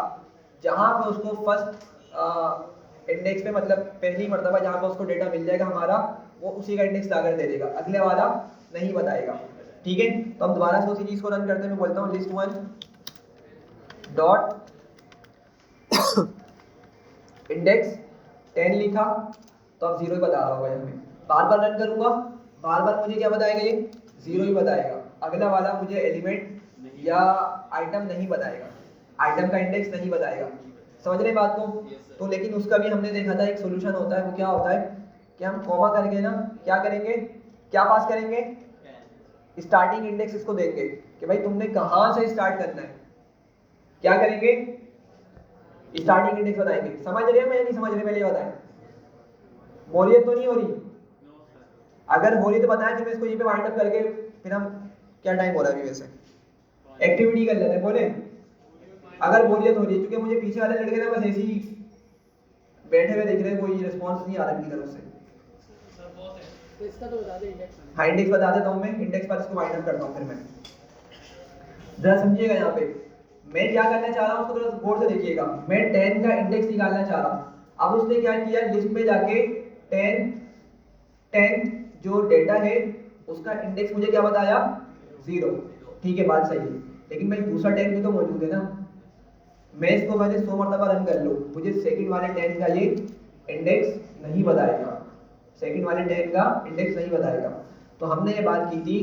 जहां पे उसको फर्स्ट इंडेक्स पे, मतलब पहली मर्तबा जहां पे उसको डेटा मिल जाएगा हमारा, वो उसी का इंडेक्स लाकर दे देगा, अगले वाला नहीं बताएगा। ठीक है, तो हम दोबारा से उसी चीज को रन करते हैं। मैं बोलता हूँ लिस्ट 1 डॉट इंडेक्स 10 लिखा, तो अब 0 ही बता रहा होगा हमें। बार बार रन करूंगा, बार बार मुझे क्या बताएगा? ये 0 ही बताएगा। अगला वाला मुझे एलिमेंट या आइटम नहीं बताएगा, आइटम का इंडेक्स नहीं बताएगा। समझ रहे बात को? तो लेकिन उसका भी हमने देखा था एक सोल्यूशन होता है। वो क्या होता है कि हम कॉमा करके ना क्या करेंगे, क्या पास करेंगे? स्टार्टिंग इंडेक्स इसको देंगे कि भाई तुमने कहां से स्टार्ट करना है। क्या करेंगे? स्टार्टिंग इंडेक्स बताएंगे। समझ रहे हैं या नहीं समझ रहे? पहले ये बताएं, बोरियत तो नहीं हो रही? अगर हो रही तो बताएं, फिर मैं इसको यहीं पे वाइंड अप करके फिर हम, क्या टाइम हो रहा है अभी वैसे, एक्टिविटी कर लेते हैं। बोले अगर बोरियत हो रही है, क्योंकि मुझे पीछे वाले लड़के ना बस ऐसे ही बैठे हुए दिख रहे हैं, कोई रिस्पॉन्स नहीं आ रहा उनकी तरफ से। तो इसका तो बता दे इंडेक्स। हाँ, इंडेक्स बता देता हूँ मैं। इंडेक्स पर इसको वाइंड अप करता हूँ फिर मैं। जरा समझिएगा यहाँ पे मैं क्या करना चाह रहा हूँ, उसको थोड़ा गौर से देखिएगा। मैं 10 का इंडेक्स निकालना चाह रहा हूँ। अब उसने क्या किया, लिस्ट में जाके 10 जो डेटा है उसका इंडेक्स मुझे क्या बताया? 0। ठीक है, बात सही है, लेकिन भाई दूसरा 10 भी तो मौजूद है ना। मैं इसको पहले 100 मरतबा रन कर लूँ, मुझे सेकंड वाले 10 का ये इंडेक्स नहीं बताएगा। सेकंड वाले 10 का इंडेक्स नहीं बताएगा। तो हमने ये बात की थी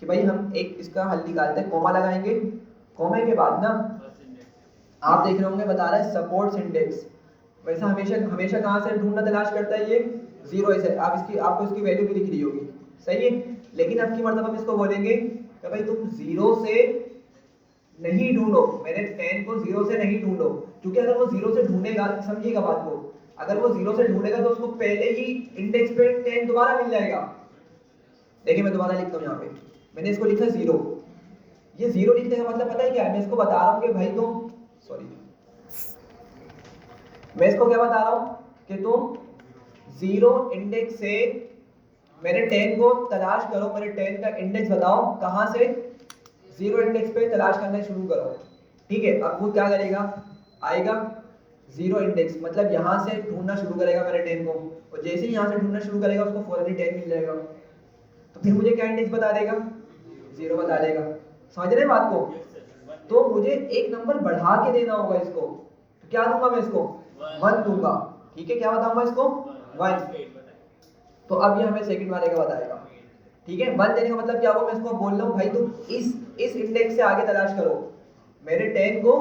कि भाई हम एक इसका हल निकालते हैं, कॉमा लगाएंगे। कॉमे के बाद ना आप देख रहे होंगे बता रहा है सपोर्ट्स इंडेक्स। वैसा हमेशा कहाँ से ढूंढना तलाश करता है? ये 0 से। आपको इसकी वैल्यू भी दिख रही होगी, सही है। लेकिन अब की मर्तबा हम इसको बोलेंगे कि भाई तुम 0 से नहीं ढूंढो, मेरे 10 को 0 से नहीं ढूंढो, क्योंकि अगर वो 0 से ढूंढेगा, समझिएगा बात को, अगर वो 0 से ढूंढेगा तो उसको पहले ही इंडेक्स पे 10 दोबारा मिल जाएगा। देखिए मैं दोबारा लिखता हूँ यहाँ पे, मैंने इसको लिखा 0। ये 0 लिखने का मतलब पता है क्या है? मैं इसको बता रहा हूँ कि भाई तुम, मैं इसको क्या बता रहा हूँ कि तुम 0 इंडेक्स से मेरे 10 को तलाश करो, मेरे 10 का इंडेक्स बताओ कहां से? 0 इंडेक्स पे तलाश करना शुरू करो। ठीक है, अब वो क्या करेगा? आएगा 0 इंडेक्स, मतलब यहां से ढूंढना शुरू करेगा मेरे 10 को, और जैसे ही यहां से ढूंढना शुरू करेगा उसको फौरन ही 10 मिल जाएगा। तो फिर मुझे क्या इंडेक्स बता देगा? 0 बता देगा। समझ रहे हैं बात को? तो मुझे एक नंबर बढ़ा के देना होगा इसको। तो क्या दूंगा मैं इसको? 1 दूंगा। ठीक है, क्या बताऊंगा इसको? 1। तो अब ये हमें सेकंड वाले का बताएगा। ठीक है, 1 देने का मतलब क्या हुआ? मैं इसको बोल रहा हूँ भाई तुम इस इंडेक्स से आगे तलाश करो, मेरे 10 को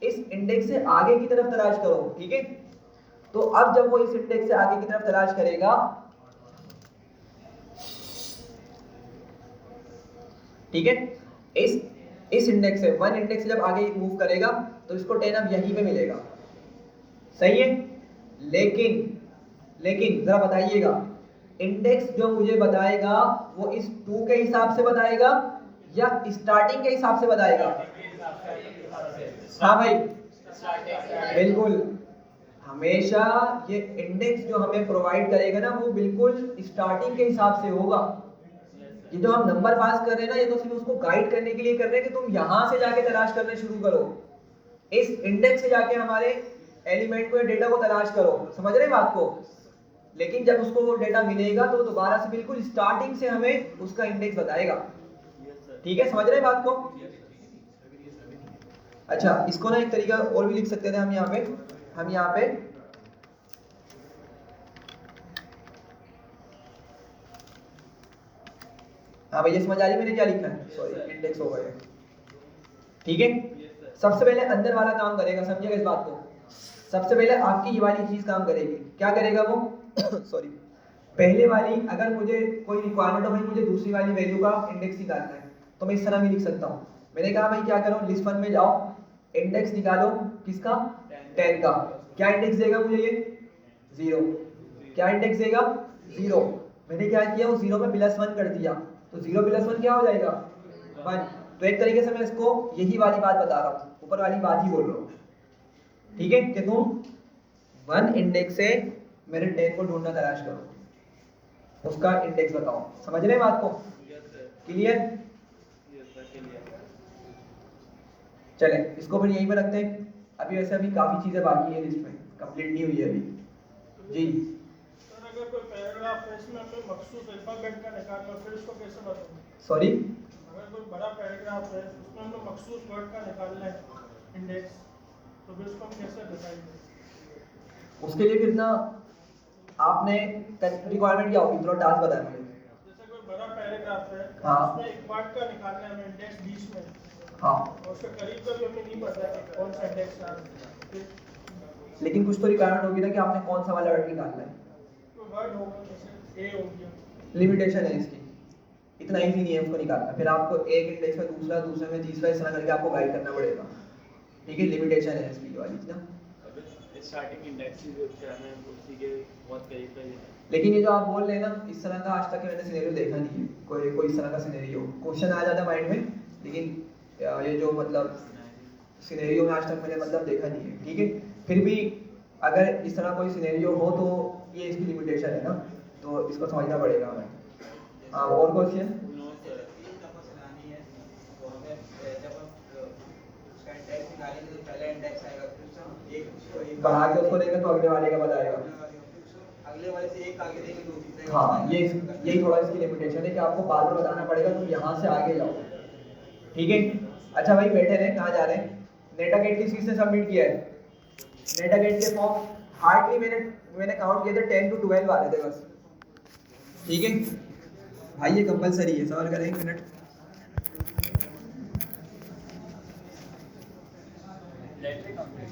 इस इंडेक्स से आगे की तरफ तलाश करो। ठीक है, तो अब जब वो इस इंडेक्स से आगे की तरफ तलाश करेगा, ठीक है, इस इंडेक्स से 1 इंडेक्स से जब आगे मूव करेगा तो इसको 10 अब यहीं पे मिलेगा। सही है, लेकिन जरा बताइएगा, इंडेक्स जो मुझे बताएगा वो इस 2 के हिसाब से बताएगा या स्टार्टिंग के हिसाब से बताएगा? हाँ भाई, बिल्कुल। हमेशा ये इंडेक्स जो हमें प्रोवाइड करेगा ना, वो बिल्कुल स्टार्टिंग के हिसाब से होगा। ये जो हम नंबर पास कर रहे हैं ना, ये तो सिर्फ उसको गाइड करने के लिए कर रहे हैं कि तुम यहां से जाके तलाश करने शुरू करो। इस इंडेक्स से जाके हमारे एलिमेंट को या डेटा को तलाश करो, समझ रहे हैं बात को। लेकिन जब उसको वो डेटा मिलेगा तो दोबारा से बिल्कुल स्टार्टिंग से हमें उसका इंडेक्स बताएगा। ठीक है, समझ रहे हैं बात को। अच्छा, इसको ना एक तरीका और भी लिख सकते थे हम यहाँ पे हाँ भैया समझ आ रही मैंने क्या लिखा है, सॉरी इंडेक्स होगा ये। ठीक है, सबसे पहले अंदर वाला काम करेगा, समझिएगा इस बात को। सबसे पहले आपकी ये वाली चीज काम करेगी, क्या करेगा वो सॉरी, पहले वाली अगर मुझे कोई रिक्वायरमेंट हो भाई मुझे दूसरी वाली वैल्यू का इंडेक्स निकालना है तो मैं इस तरह भी लिख सकता हूँ। मैंने कहा भाई क्या करो, लिस्ट वन में जाओ, इंडेक्स निकालो, किसका, 10 का। क्या इंडेक्स देगा मुझे ये, 0। क्या इंडेक्स देगा, 0। मैंने क्या किया, वो 0 में +1 कर दिया, तो 0 + 1 क्या हो जाएगा, 1। तो एक तरीके से मैं इसको यही वाली बात बता रहा हूँ, ऊपर वाली बात ही बोल रहा हूँ। ठीक है, कि तुम 1 इंडेक्स से मेरे 10 को ढूंढना तलाश करो, उसका इंडेक्स बताओ। समझ रहे हैं बात को, क्लियर। चले इसको फिर यहीं पे रखते हैं। अभी वैसे अभी काफी चीजें बाकी है लिस्ट में, कंप्लीट नहीं हुई है अभी जी। सर अगर कोई पैराग्राफ है इसमें हमें मखसूस अल्फाबेट का निकालना, फिर इसको कैसे बताऊं? सॉरी, अगर कोई बड़ा पैराग्राफ है उसमें हमें मखसूस वर्ड का निकालना है इंडेक्स, तो फिर उसको हम कैसे बताएंगे? उसके लिए फिर ना आपने रिक्वायरमेंट क्या होगी, थोड़ा टास्क बताया मुझे। जैसे कोई बड़ा पैराग्राफ है, हाँ। उसमें एक वर्ड का निकालना है हमें इंडेक्स 20 में, हाँ, और उसके करीब का भी हमें नहीं पता है कि कौन सा इंडेक्स है। लेकिन कुछ तो रिक्वायरमेंट होगी ना कि आपने कौन सा वाला वर्ड निकालना है। तो वर्ड होगा जैसे ए हो गया, लिमिटेशन है इसकी, इतना इजी नहीं है उसको निकालना। फिर आपको एक इंडेक्स में दूसरा, दूसरे में तीसरा, इस तरह करके आपको गाइड करना पड़ेगा। ठीक है, लिमिटेशन है इसकी वाली ना। स्टार्टिंग इंडेक्स जो हमें उसी के बहुत करीब का ही है। लेकिन ये जो आप बोल रहे हैं ना, इस तरह का आज तक मैंने सिनेरियो देखा नहीं है। कोई इस तरह का सिनेरियो, क्वेश्चन आ जाता है माइंड में, लेकिन ये जो मतलब सिनेरियो में आज तक मैंने मतलब देखा नहीं है। ठीक है, फिर भी अगर इस तरह कोई सिनेरियो हो तो ये इसकी लिमिटेशन है ना, तो इसको समझना पड़ेगा हमें। हाँ, और क्वेश्चन बढ़ा के उसको देंगे तो अगले वाले का बताएगा। अगले वाले से एक आगे देंगे तो तीसरे हाँ, यही थोड़ा इसकी लिमिटेशन है कि आपको बार बार बताना पड़ेगा तुम यहाँ से आगे जाओ। ठीक है, अच्छा भाई बैठे रहे, कहाँ जा रहे हैं। नेटागेट किस चीज़ से सबमिट किया है, नेटागेट के फॉर्म हार्डली मैंने काउंट किए थे 10 to 12 आ रहे थे बस। ठीक है भाई, ये कंपलसरी है, सवाल करें 1 मिनट। Directly complete